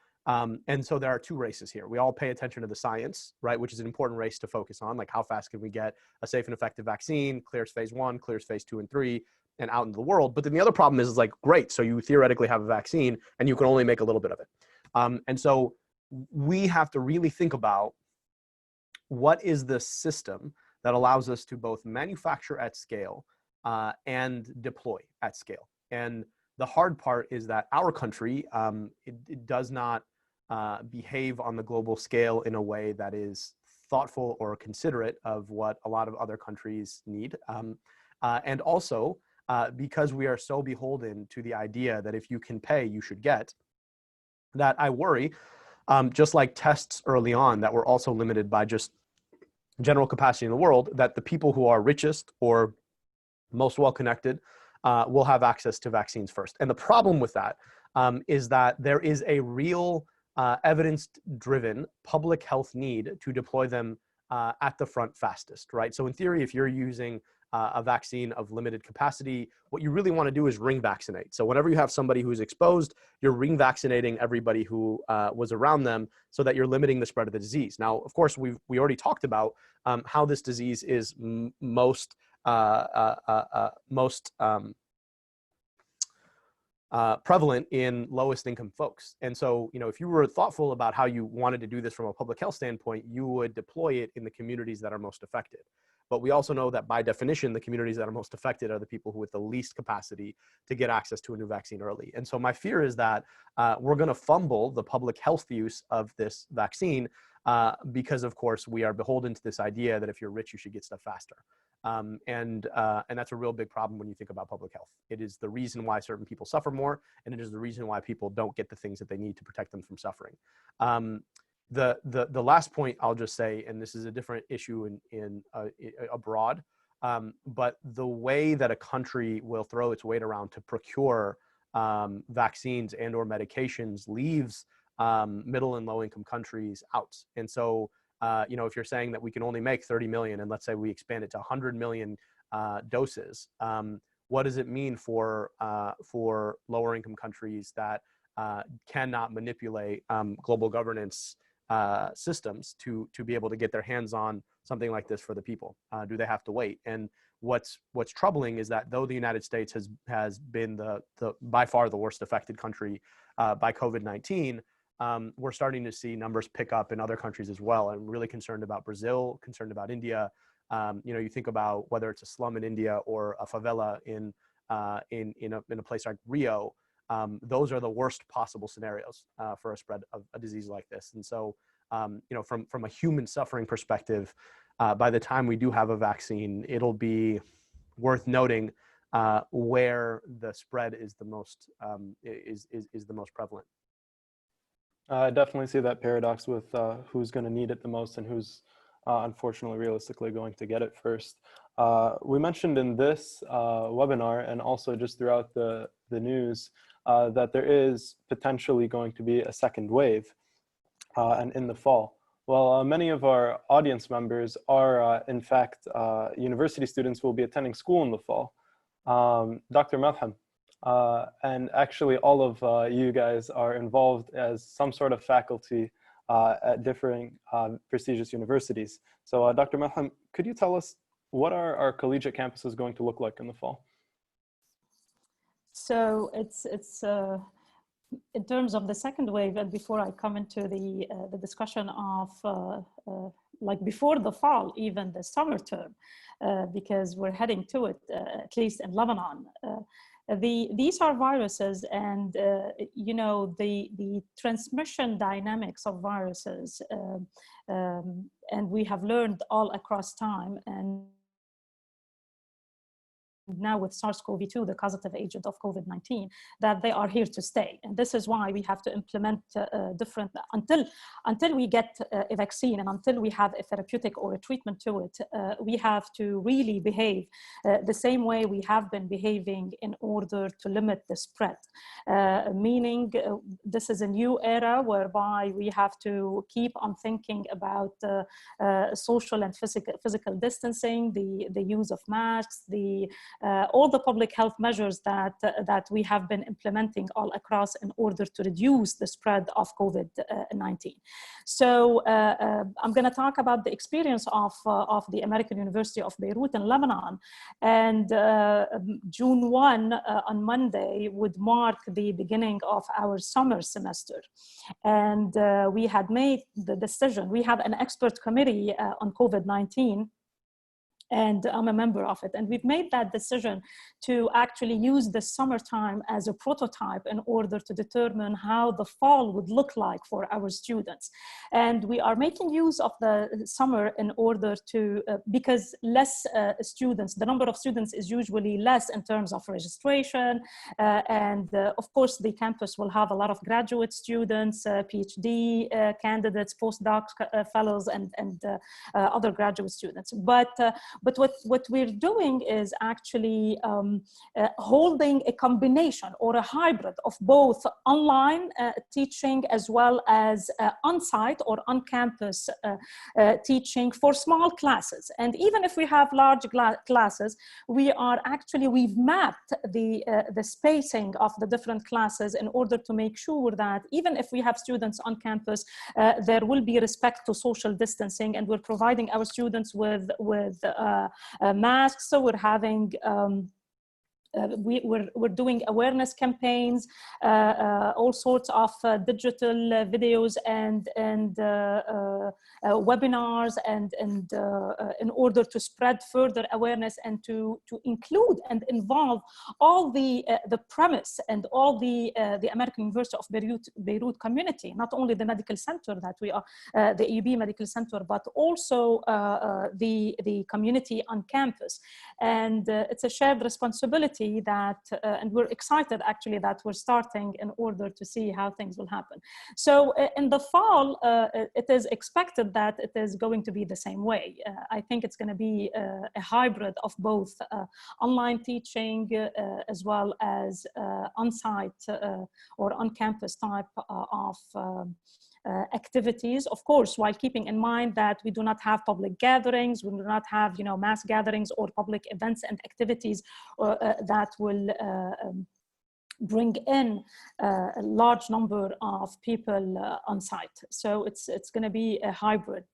[SPEAKER 4] so there are two races here. We all pay attention to the science, right, which is an important race to focus on, like how fast can we get a safe and effective vaccine, clears phase 1, clears phase 2 and 3, and out into the world. But then the other problem is like, great, so you theoretically have a vaccine and you can only make a little bit of it. And so we have to really think about what is the system that allows us to both manufacture at scale and deploy at scale. And the hard part is that our country, it does not behave on the global scale in a way that is thoughtful or considerate of what a lot of other countries need. And also, because we are so beholden to the idea that if you can pay, you should get, that I worry, just like tests early on that were also limited by just general capacity in the world, that the people who are richest or most well-connected will have access to vaccines first. And the problem with that is that there is a real evidence-driven public health need to deploy them at the front fastest, right? So in theory, if you're using a vaccine of limited capacity, what you really want to do is ring vaccinate. So whenever you have somebody who's exposed, you're ring vaccinating everybody who was around them so that you're limiting the spread of the disease. Now, of course, we already talked about how this disease is most prevalent in lowest income folks. And so, if you were thoughtful about how you wanted to do this from a public health standpoint, you would deploy it in the communities that are most affected. But we also know that by definition, the communities that are most affected are the people who with the least capacity to get access to a new vaccine early. And so my fear is that we're going to fumble the public health use of this vaccine because, of course, we are beholden to this idea that if you're rich, you should get stuff faster. And that's a real big problem when you think about public health. It is the reason why certain people suffer more, and it is the reason why people don't get the things that they need to protect them from suffering. The last point I'll just say, and this is a different issue in abroad, But the way that a country will throw its weight around to procure vaccines and or medications leaves middle and low income countries out. And so, if you're saying that we can only make 30 million, and let's say we expand it to 100 million doses, what does it mean for lower income countries that cannot manipulate global governance systems to be able to get their hands on something like this for the people? Do they have to wait? And what's troubling is that though the United States has been the by far the worst affected country by COVID-19, we're starting to see numbers pick up in other countries as well. I'm really concerned about Brazil, concerned about India. You think about whether it's a slum in India or a favela in a place like Rio. Those are the worst possible scenarios for a spread of a disease like this. And so, from a human suffering perspective, by the time we do have a vaccine, it'll be worth noting where the spread is the most is the most prevalent.
[SPEAKER 1] I definitely see that paradox with who's going to need it the most and who's unfortunately realistically going to get it first. We mentioned in this webinar and also just throughout the news that there is potentially going to be a second wave and in the fall. Well, many of our audience members are in fact university students who will be attending school in the fall. Dr. Malham, and actually all of you guys are involved as some sort of faculty at differing prestigious universities. So Dr. Malham, could you tell us what are our collegiate campuses going to look like in the fall?
[SPEAKER 2] So it's in terms of the second wave, and before I come into the discussion of like before the fall, even the summer term, because we're heading to it, at least in Lebanon. These are viruses, and the transmission dynamics of viruses, and we have learned all across time, and now with SARS-CoV-2, the causative agent of COVID-19, that they are here to stay. And this is why we have to implement different, until we get a vaccine and until we have a therapeutic or a treatment to it, we have to really behave the same way we have been behaving in order to limit the spread. Meaning this is a new era whereby we have to keep on thinking about social and physical distancing, the use of masks, all the public health measures that we have been implementing all across in order to reduce the spread of COVID-19. So I'm going to talk about the experience of the American University of Beirut in Lebanon. And June 1 on Monday would mark the beginning of our summer semester. And we had made the decision. We have an expert committee on COVID-19, and I'm a member of it. And we've made that decision to actually use the summertime as a prototype in order to determine how the fall would look like for our students. And we are making use of the summer in order to, because less students, the number of students is usually less in terms of registration. And of course, the campus will have a lot of graduate students, PhD candidates, postdoc fellows, and other graduate students. But what we're doing is actually holding a combination or a hybrid of both online teaching as well as on-site or on-campus teaching for small classes. And even if we have large classes, we've mapped the spacing of the different classes in order to make sure that even if we have students on campus, there will be respect to social distancing, and we're providing our students with masks. So we're having we're doing awareness campaigns, all sorts of digital videos and webinars, and in order to spread further awareness and to include and involve all the premise and all the American University of Beirut community, not only the medical center that we are, the AUB Medical Center, but also the community on campus. And it's a shared responsibility community that, and we're excited actually that we're starting in order to see how things will happen. So in the fall, it is expected that it is going to be the same way. I think it's going to be a hybrid of both online teaching as well as on-site or on-campus type of activities, of course, while keeping in mind that we do not have public gatherings, we do not have, mass gatherings or public events and activities that will bring in a large number of people on site. So it's going to be a hybrid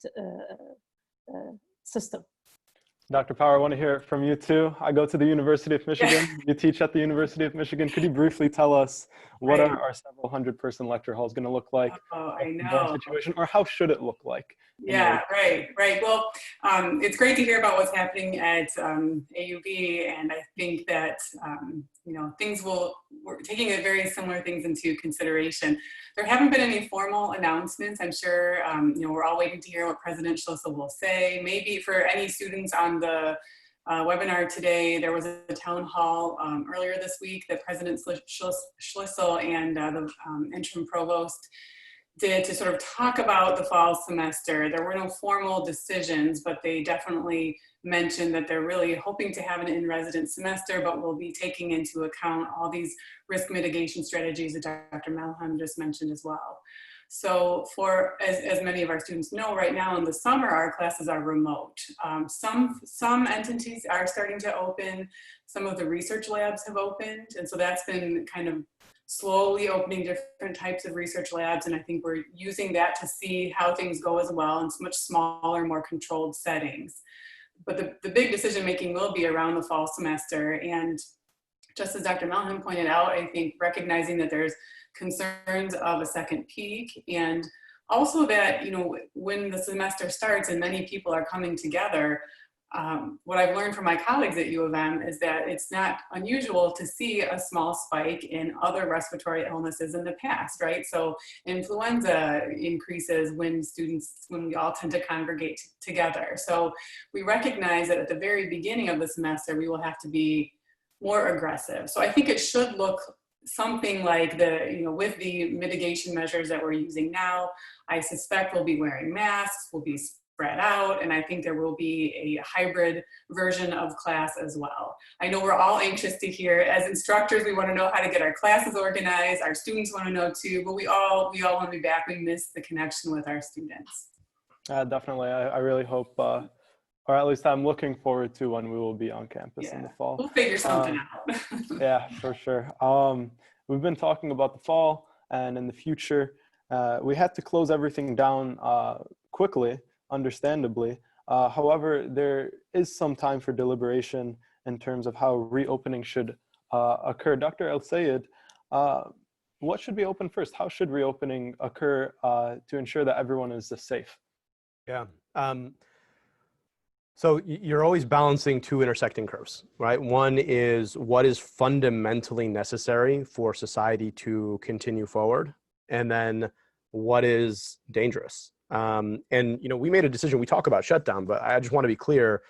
[SPEAKER 2] system.
[SPEAKER 1] Dr. Power, I want to hear it from you too. I go to the University of Michigan. You teach at the University of Michigan. Could you briefly tell us what are our several hundred-person lecture halls going to look like?
[SPEAKER 3] Oh, I know.
[SPEAKER 1] Situation, or how should it look like?
[SPEAKER 3] Yeah, right. Well, it's great to hear about what's happening at AUB, and I think that we're taking very similar things into consideration. There haven't been any formal announcements. I'm sure we're all waiting to hear what President Schlissel will say. Maybe for any students on the webinar today, there was a town hall earlier this week that President Schlissel and the interim provost did to sort of talk about the fall semester. There were no formal decisions, but they definitely mentioned that they're really hoping to have an in-resident semester, but will be taking into account all these risk mitigation strategies that Dr. Malham just mentioned as well. So as many of our students know, right now in the summer, our classes are remote. Some entities are starting to open. Some of the research labs have opened. And so that's been kind of slowly opening different types of research labs. And I think we're using that to see how things go as well in much smaller, more controlled settings. But the big decision-making will be around the fall semester. And just as Dr. Malham pointed out, I think recognizing that there's concerns of a second peak, and also that, when the semester starts and many people are coming together, what I've learned from my colleagues at U of M is that it's not unusual to see a small spike in other respiratory illnesses in the past, right? So influenza increases when we all tend to congregate together. So we recognize that at the very beginning of the semester, we will have to be more aggressive. So I think it should look something like with the mitigation measures that we're using now. I suspect we'll be wearing masks, we'll be spread out, and I think there will be a hybrid version of class as well. I know we're all anxious to hear, as instructors, we want to know how to get our classes organized, our students want to know too, but we all want to be back. We miss the connection with our students.
[SPEAKER 1] Definitely, I really hope, or at least I'm looking forward to when we will be on campus in the fall.
[SPEAKER 3] We'll figure something out.
[SPEAKER 1] Yeah, for sure. We've been talking about the fall and in the future. We had to close everything down quickly, understandably. However, there is some time for deliberation in terms of how reopening should occur. Dr. El Sayed, what should be open first? How should reopening occur to ensure that everyone is safe?
[SPEAKER 4] Yeah. So you're always balancing two intersecting curves, right? One is what is fundamentally necessary for society to continue forward, and then what is dangerous. And, we made a decision, we talk about shutdown, but I just want to be clear,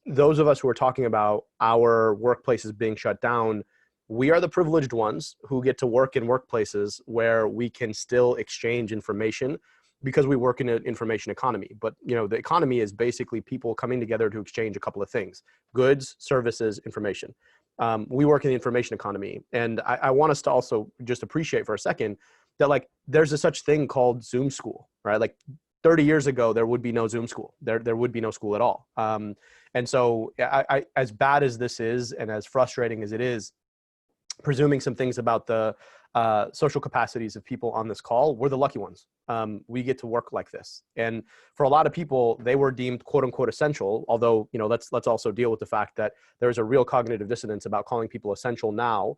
[SPEAKER 4] those of us who are talking about our workplaces being shut down, we are the privileged ones who get to work in workplaces where we can still exchange information because we work in an information economy. But, the economy is basically people coming together to exchange a couple of things: goods, services, information. We work in the information economy. And I want us to also just appreciate for a second that there's a such thing called Zoom school, right? 30 years ago, there would be no Zoom school. There would be no school at all. And so I as bad as this is, and as frustrating as it is, presuming some things about the social capacities of people on this call, we're the lucky ones. We get to work like this. And for a lot of people, they were deemed quote unquote essential. Although, let's also deal with the fact that there's a real cognitive dissonance about calling people essential now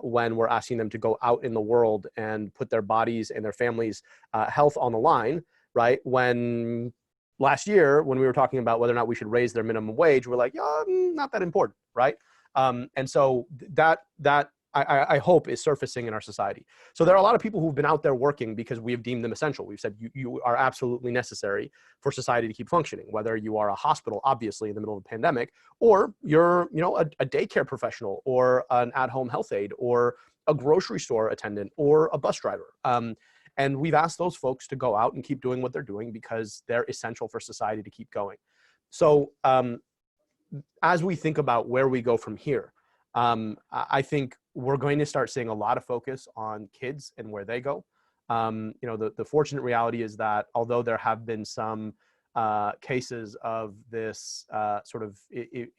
[SPEAKER 4] when we're asking them to go out in the world and put their bodies and their families' health on the line, right? When last year, when we were talking about whether or not we should raise their minimum wage, we're like, not that important, right? And so that I hope is surfacing in our society. So there are a lot of people who've been out there working because we have deemed them essential. We've said you are absolutely necessary for society to keep functioning, whether you are a hospital, obviously in the middle of a pandemic, or you're, you know, a daycare professional or an at-home health aide or a grocery store attendant or a bus driver. And we've asked those folks to go out and keep doing what they're doing because they're essential for society to keep going. So as we think about where we go from here, I think we're going to start seeing a lot of focus on kids and where they go. You know, the fortunate reality is that although there have been some cases of this sort of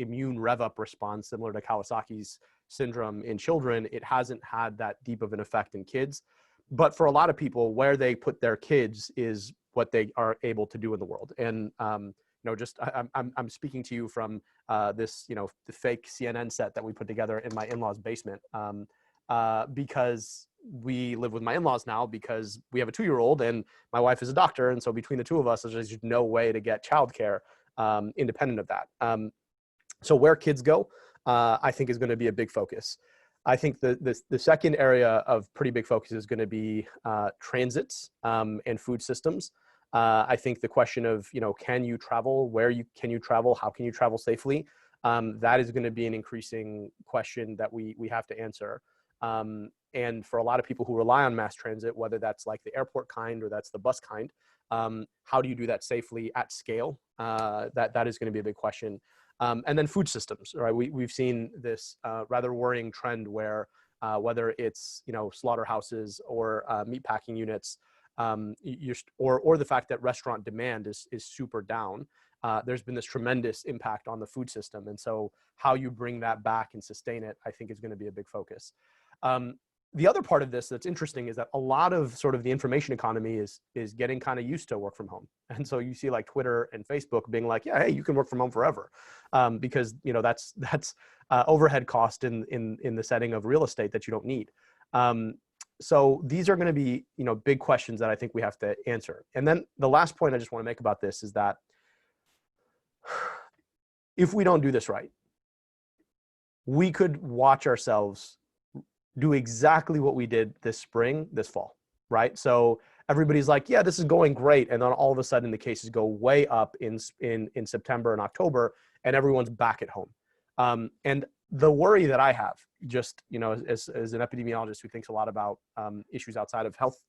[SPEAKER 4] immune rev-up response similar to Kawasaki's syndrome in children, it hasn't had that deep of an effect in kids. But for a lot of people, where they put their kids is what they are able to do in the world. And you know, just I'm speaking to you from this, you know, the fake CNN set that we put together in my in-laws' basement because we live with my in-laws now because we have a 2-year-old and my wife is a doctor, and so between the two of us, there's just no way to get childcare independent of that. So where kids go, I think is going to be a big focus. I think the second area of pretty big focus is going to be transits and food systems. I think the question of, you know, can you travel? Can you travel? How can you travel safely? That is going to be an increasing question that we have to answer. And for a lot of people who rely on mass transit, whether that's like the airport kind or that's the bus kind, how do you do that safely at scale? That is going to be a big question. And then food systems, right? We've seen this rather worrying trend where whether it's, you know, slaughterhouses or meatpacking units, or the fact that restaurant demand is super down, there's been this tremendous impact on the food system. And so how you bring that back and sustain it, I think is going to be a big focus. The other part of this that's interesting is that a lot of sort of the information economy is getting kind of used to work from home. And so you see like Twitter and Facebook being like, yeah, hey, you can work from home forever. Because, you know, that's overhead cost in the setting of real estate that you don't need. So these are going to be, you know, big questions that I think we have to answer. And then the last point I just want to make about this is that if we don't do this right, we could watch ourselves do exactly what we did this fall, right? So everybody's like, yeah, this is going great. And then all of a sudden the cases go way up in September and October, and everyone's back at home. And the worry that I have, just, you know, as an epidemiologist who thinks a lot about issues outside of health,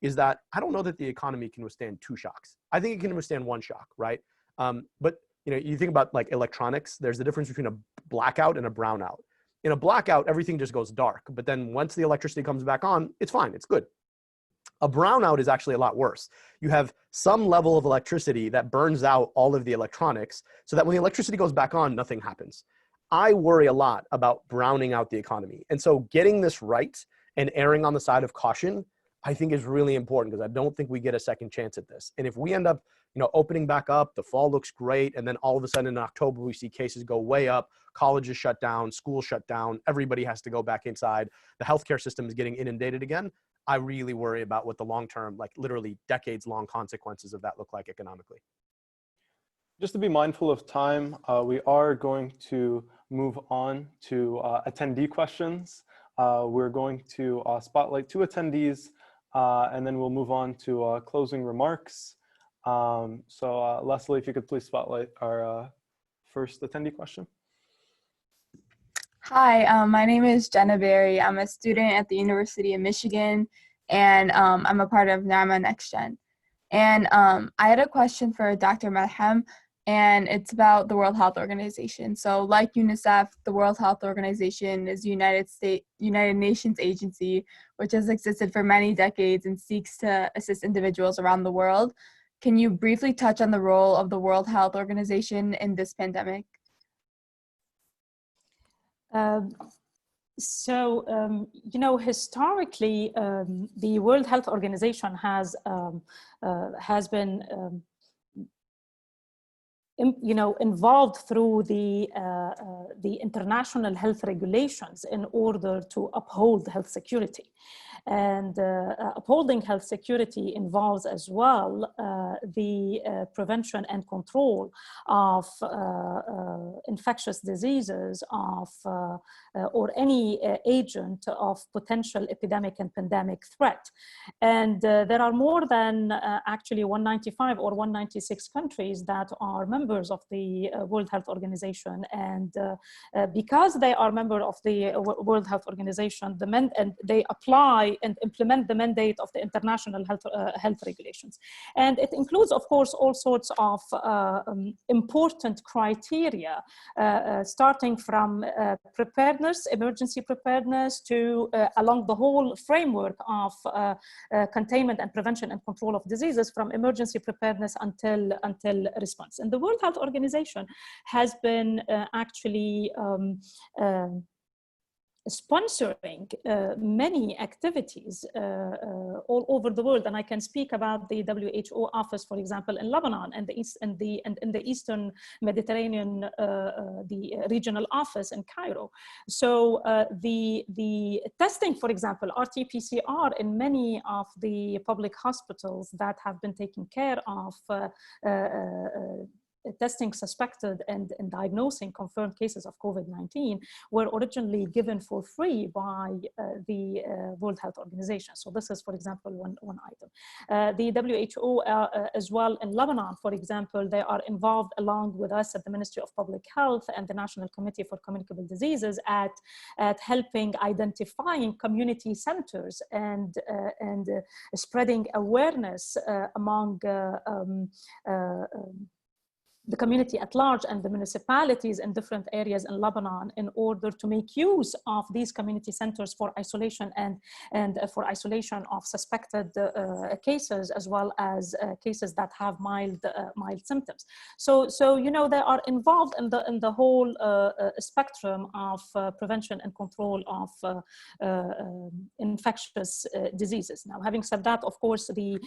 [SPEAKER 4] is that I don't know that the economy can withstand 2 shocks. I think it can withstand 1 shock, right? But, you know, you think about like electronics, there's a difference between a blackout and a brownout. In a blackout, everything just goes dark. But then once the electricity comes back on, it's fine, it's good. A brownout is actually a lot worse. You have some level of electricity that burns out all of the electronics so that when the electricity goes back on, nothing happens. I worry a lot about browning out the economy. And so getting this right and erring on the side of caution, I think is really important because I don't think we get a second chance at this. And if we end up, you know, opening back up, the fall looks great, and then all of a sudden in October, we see cases go way up, colleges shut down, schools shut down, everybody has to go back inside, the healthcare system is getting inundated again, I really worry about what the long-term, like literally decades-long consequences of that look like economically.
[SPEAKER 1] Just to be mindful of time, we are going to move on to attendee questions. We're going to spotlight 2 attendees, and then we'll move on to closing remarks. So Leslie, if you could please spotlight our first attendee question.
[SPEAKER 5] Hi, my name is Jenna Berry. I'm a student at the University of Michigan, and I'm a part of NAMA NextGen. And I had a question for Dr. Malham, and it's about the World Health Organization. So like UNICEF, the World Health Organization is a United Nations agency, which has existed for many decades and seeks to assist individuals around the world. Can you briefly touch on the role of the World Health Organization in this pandemic?
[SPEAKER 2] You know, historically, the World Health Organization has been involved through the international health regulations in order to uphold health security. And upholding health security involves as well the prevention and control of infectious diseases, or any agent of potential epidemic and pandemic threat. And there are more than actually 195 or 196 countries that are members of the World Health Organization. And because they are members of the World Health Organization, and they apply and implement the mandate of the international health regulations. And it includes, of course, all sorts of important criteria, starting from preparedness, emergency preparedness, to along the whole framework of containment and prevention and control of diseases, from emergency preparedness until response. And the World Health Organization has been actually sponsoring many activities all over the world, and I can speak about the WHO office, for example, in Lebanon, and in the Eastern Mediterranean, the regional office in Cairo. So the testing, for example, RT-PCR in many of the public hospitals that have been taking care of testing suspected and diagnosing confirmed cases of COVID-19 were originally given for free by the World Health Organization. So this is, for example, one item. The WHO as well in Lebanon, for example, they are involved along with us at the Ministry of Public Health and the National Committee for Communicable Diseases at helping identifying community centers and spreading awareness among the community at large and the municipalities in different areas in Lebanon, in order to make use of these community centers for isolation and for isolation of suspected cases, as well as cases that have mild symptoms. So they are involved in the whole spectrum of prevention and control of infectious diseases. Now, having said that, of course, the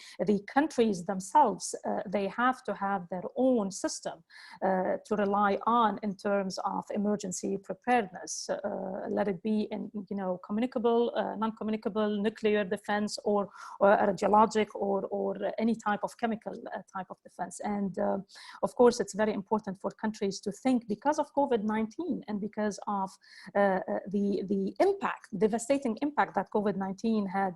[SPEAKER 2] countries themselves, they have to have their own system to rely on in terms of emergency preparedness, let it be in communicable, non-communicable, nuclear defense, or radiologic, or any type of chemical type of defense. And of course, it's very important for countries to think, because of COVID-19 and because of the impact, devastating impact that COVID-19 had,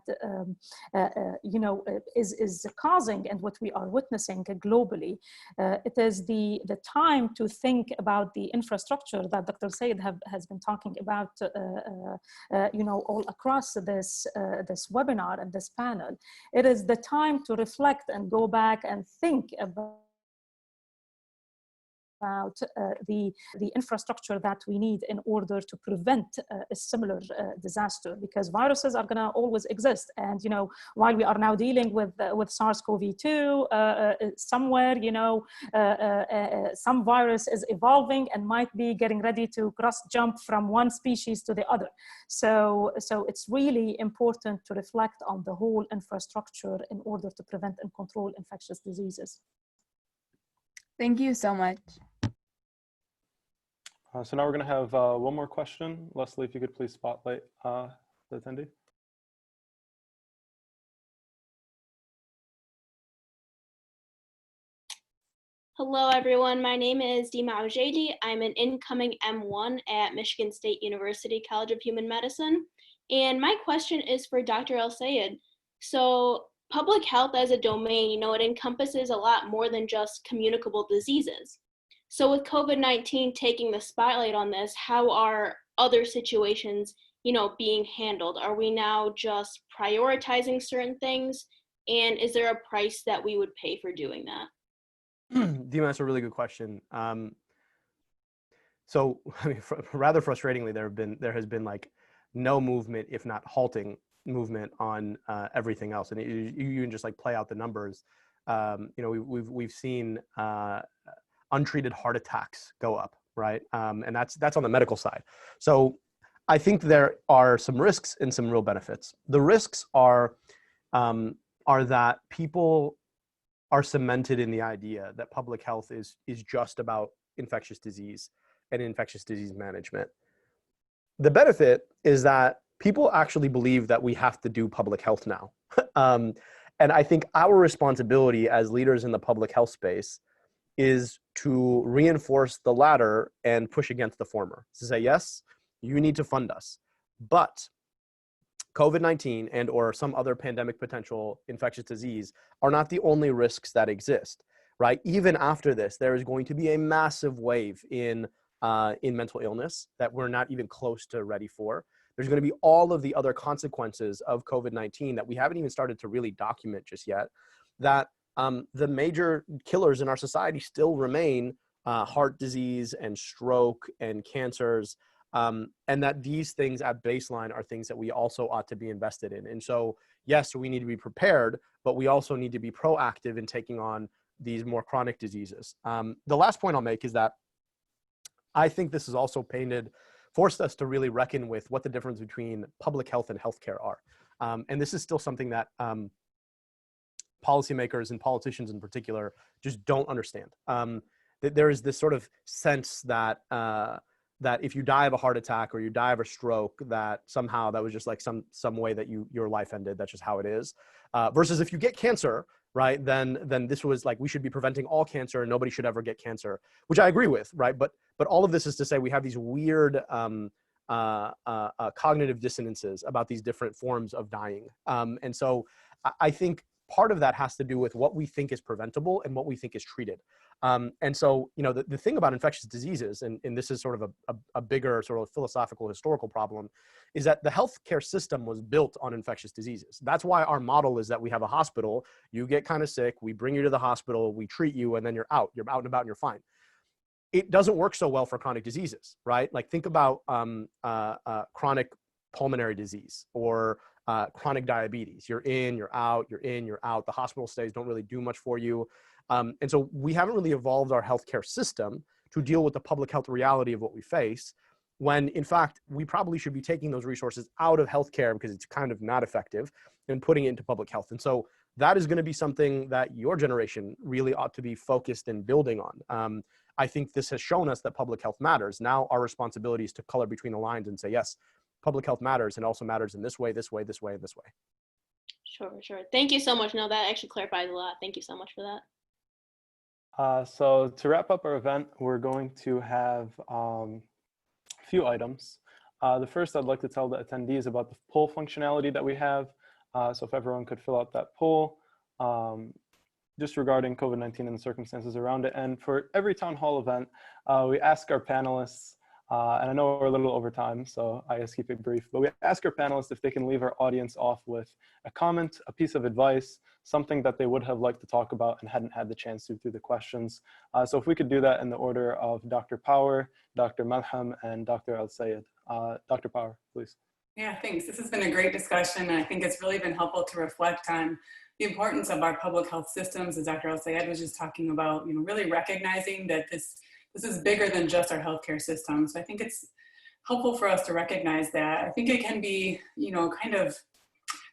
[SPEAKER 2] is causing, and what we are witnessing globally. It is the time to think about the infrastructure that Dr. Sayed has been talking about, all across this webinar and this panel. It is the time to reflect and go back and think about the infrastructure that we need in order to prevent a similar disaster, because viruses are going to always exist. And while we are now dealing with SARS-CoV-2, somewhere some virus is evolving and might be getting ready to cross jump from one species to the other. So it's really important to reflect on the whole infrastructure in order to prevent and control infectious diseases.
[SPEAKER 5] Thank you so much.
[SPEAKER 1] So now we're going to have one more question. Leslie, if you could please spotlight the attendee.
[SPEAKER 6] Hello, everyone. My name is Dima Aujedi. I'm an incoming M1 at Michigan State University College of Human Medicine. And my question is for Dr. El-Sayed. So public health as a domain, it encompasses a lot more than just communicable diseases. So with COVID-19 taking the spotlight on this, how are other situations, being handled? Are we now just prioritizing certain things? And is there a price that we would pay for doing that?
[SPEAKER 4] Dima, that's a really good question. So, rather frustratingly, there has been like no movement, if not halting movement, on everything else. And you can just like play out the numbers. We've seen untreated heart attacks go up, right? And that's on the medical side. So I think there are some risks and some real benefits. The risks are that people are cemented in the idea that public health is just about infectious disease and infectious disease management. The benefit is that people actually believe that we have to do public health now. And I think our responsibility as leaders in the public health space is to reinforce the latter and push against the former. To say, yes, you need to fund us, but COVID-19 and or some other pandemic potential infectious disease are not the only risks that exist, right? Even after this, there is going to be a massive wave in mental illness that we're not even close to ready for. There's going to be all of the other consequences of COVID-19 that we haven't even started to really document just yet, that the major killers in our society still remain heart disease and stroke and cancers, and that these things at baseline are things that we also ought to be invested in. And so, yes, we need to be prepared, but we also need to be proactive in taking on these more chronic diseases. The last point I'll make is that I think this has also forced us to really reckon with what the difference between public health and healthcare are. And this is still something that policymakers and politicians in particular just don't understand. There is this sort of sense that that if you die of a heart attack or you die of a stroke, that somehow that was just like some way that your life ended. That's just how it is. Versus if you get cancer, right, then this was like, we should be preventing all cancer and nobody should ever get cancer, which I agree with, right? But all of this is to say we have these weird cognitive dissonances about these different forms of dying. And so I think part of that has to do with what we think is preventable and what we think is treated. And so, you know, the thing about infectious diseases, and this is sort of a bigger sort of philosophical, historical problem, is that the healthcare system was built on infectious diseases. That's why our model is that we have a hospital, you get kind of sick, we bring you to the hospital, we treat you, and then you're out and about and you're fine. It doesn't work so well for chronic diseases, right? Like think about chronic pulmonary disease or chronic diabetes. You're in, you're out, you're in, you're out. The hospital stays don't really do much for you. And so we haven't really evolved our healthcare system to deal with the public health reality of what we face, when in fact, we probably should be taking those resources out of healthcare because it's kind of not effective and putting it into public health. And so that is going to be something that your generation really ought to be focused and building on. I think this has shown us that public health matters. Now our responsibility is to color between the lines and say, yes, public health matters, and also matters in this way, this way, this way, and this way.
[SPEAKER 6] Sure. Thank you so much. No, that actually clarifies a lot. Thank you so much for that.
[SPEAKER 1] So to wrap up our event, we're going to have a few items. The first, I'd like to tell the attendees about the poll functionality that we have. So if everyone could fill out that poll, just regarding COVID-19 and the circumstances around it. And for every town hall event, we ask our panelists, and I know we're a little over time, so I just keep it brief, but we ask our panelists if they can leave our audience off with a comment, a piece of advice, something that they would have liked to talk about and hadn't had the chance to through the questions. So if we could do that in the order of Dr. Power, Dr. Malham, and Dr. Al-Sayed. Dr. Power, please.
[SPEAKER 3] Yeah, thanks. This has been a great discussion, and I think it's really been helpful to reflect on the importance of our public health systems, as Dr. Al-Sayed was just talking about, you know, really recognizing that this is bigger than just our healthcare system. So I think it's helpful for us to recognize that. I think it can be, you know, kind of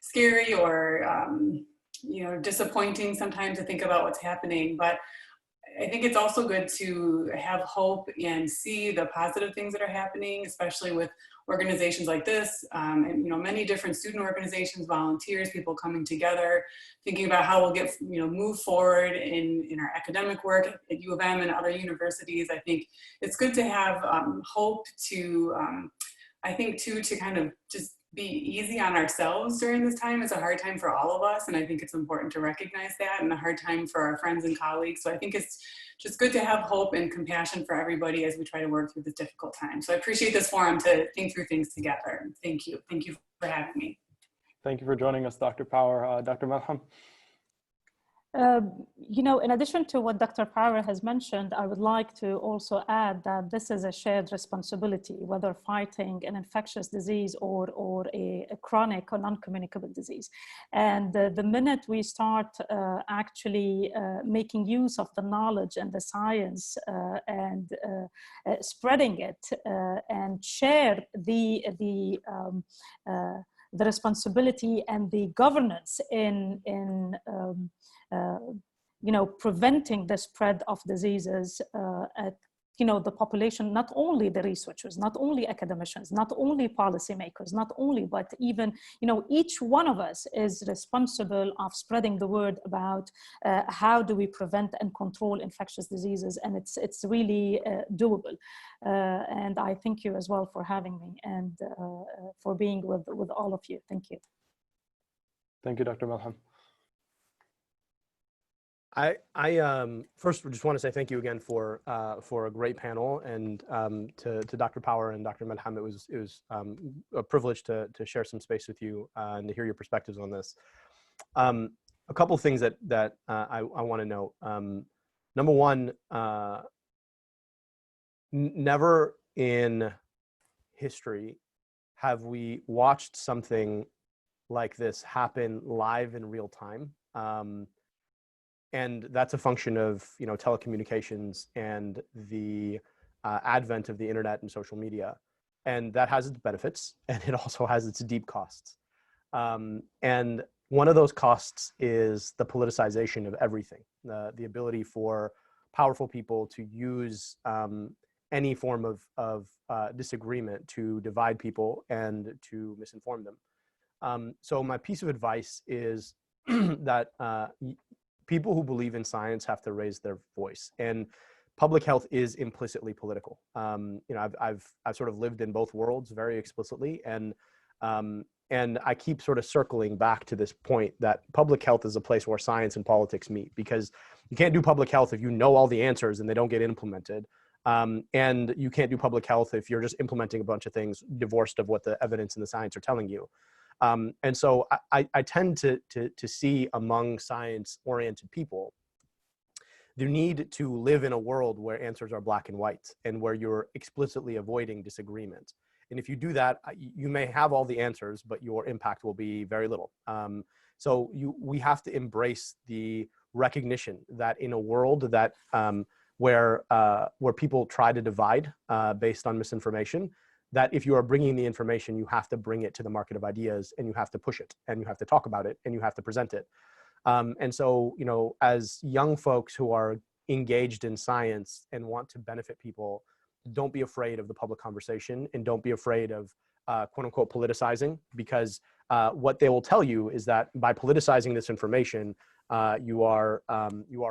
[SPEAKER 3] scary or, you know, disappointing sometimes to think about what's happening, but I think it's also good to have hope and see the positive things that are happening, especially with organizations like this, and you know, many different student organizations, volunteers, people coming together, thinking about how we'll get, you know, move forward in our academic work at U of M and other universities. I think it's good to have hope to, I think too, to kind of just be easy on ourselves during this time. It's a hard time for all of us, and I think it's important to recognize that, and a hard time for our friends and colleagues. So I think it's just good to have hope and compassion for everybody as we try to work through this difficult time. So I appreciate this forum to think through things together. Thank you. Thank you for having me.
[SPEAKER 1] Thank you for joining us, Dr. Power. Dr. Malham.
[SPEAKER 2] You know, in addition to what Dr. Power has mentioned, I would like to also add that this is a shared responsibility, whether fighting an infectious disease or a chronic or non-communicable disease. And the minute we start actually making use of the knowledge and the science and spreading it and share the responsibility and the governance in preventing the spread of diseases at the population, not only the researchers, not only academicians, not only policymakers, not only, but even, each one of us is responsible of spreading the word about how do we prevent and control infectious diseases. And it's really doable. And I thank you as well for having me and for being with all of you. Thank you.
[SPEAKER 1] Thank you, Dr. Malham.
[SPEAKER 4] I first just want to say thank you again for a great panel, and to Dr. Power and Dr. Malham. It was a privilege to share some space with you and to hear your perspectives on this. A couple things that I want to note. Number one, never in history have we watched something like this happen live in real time. And that's a function of telecommunications and the advent of the internet and social media, and that has its benefits, and it also has its deep costs. And one of those costs is the politicization of everything, the ability for powerful people to use any form of disagreement to divide people and to misinform them. So my piece of advice is that people who believe in science have to raise their voice, and public health is implicitly political. I've sort of lived in both worlds very explicitly, and I keep sort of circling back to this point that public health is a place where science and politics meet, because you can't do public health if you know all the answers and they don't get implemented. And you can't do public health if you're just implementing a bunch of things divorced of what the evidence and the science are telling you. And so I tend to see among science-oriented people the need to live in a world where answers are black and white and where you're explicitly avoiding disagreement. And if you do that, you may have all the answers, but your impact will be very little. So we have to embrace the recognition that in a world that where people try to divide based on misinformation, that if you are bringing the information, you have to bring it to the market of ideas, and you have to push it, and you have to talk about it, and you have to present it. And so, as young folks who are engaged in science and want to benefit people, don't be afraid of the public conversation, and don't be afraid of quote unquote politicizing, because what they will tell you is that by politicizing this information, you are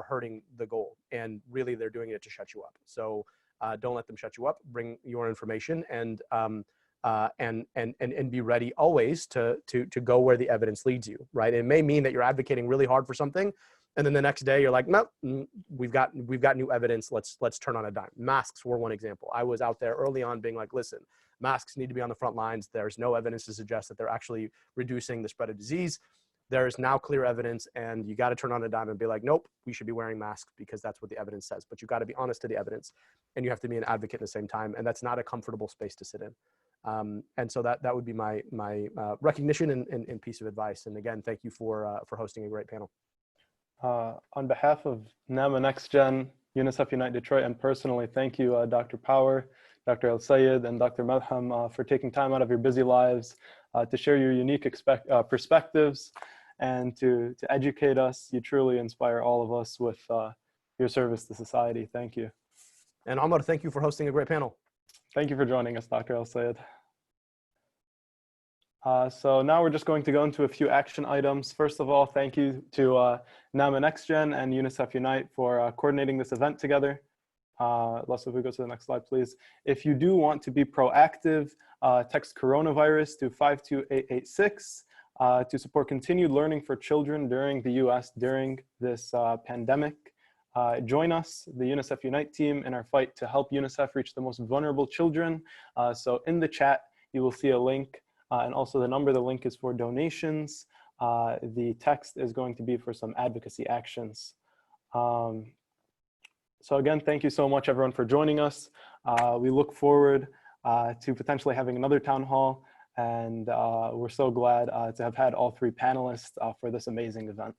[SPEAKER 4] hurting the goal, and really they're doing it to shut you up. So don't let them shut you up. Bring your information, and be ready always to go where the evidence leads you. Right? It may mean that you're advocating really hard for something, and then the next day you're like, no, we've got new evidence. Let's turn on a dime. Masks were one example. I was out there early on being like, listen, masks need to be on the front lines. There's no evidence to suggest that they're actually reducing the spread of disease. There is now clear evidence, and you got to turn on a dime and be like, nope, we should be wearing masks because that's what the evidence says. But you got to be honest to the evidence, and you have to be an advocate at the same time. And that's not a comfortable space to sit in. And so that would be my recognition and piece of advice. And again, thank you for hosting a great panel.
[SPEAKER 1] On behalf of NAMA Next Gen, UNICEF Unite Detroit, and personally, thank you, Dr. Power, Dr. El-Sayed, and Dr. Malham for taking time out of your busy lives to share your unique perspectives and to educate us. You truly inspire all of us with your service to society. Thank you.
[SPEAKER 4] And Amar, thank you for hosting a great panel. Thank
[SPEAKER 1] you for joining us, Dr. El-Sayed. So now we're just going to go into a few action items. First of all, thank you to NAMA Next Gen and UNICEF Unite for coordinating this event together. Let's, if we go to the next slide, please. If you do want to be proactive, text coronavirus to 52886 to support continued learning for children during the US during this pandemic. Join us, the UNICEF Unite team, in our fight to help UNICEF reach the most vulnerable children. So in the chat, you will see a link and also the number. The link is for donations. The text is going to be for some advocacy actions. So again, thank you so much, everyone, for joining us. We look forward to potentially having another town hall, and we're so glad to have had all three panelists for this amazing event.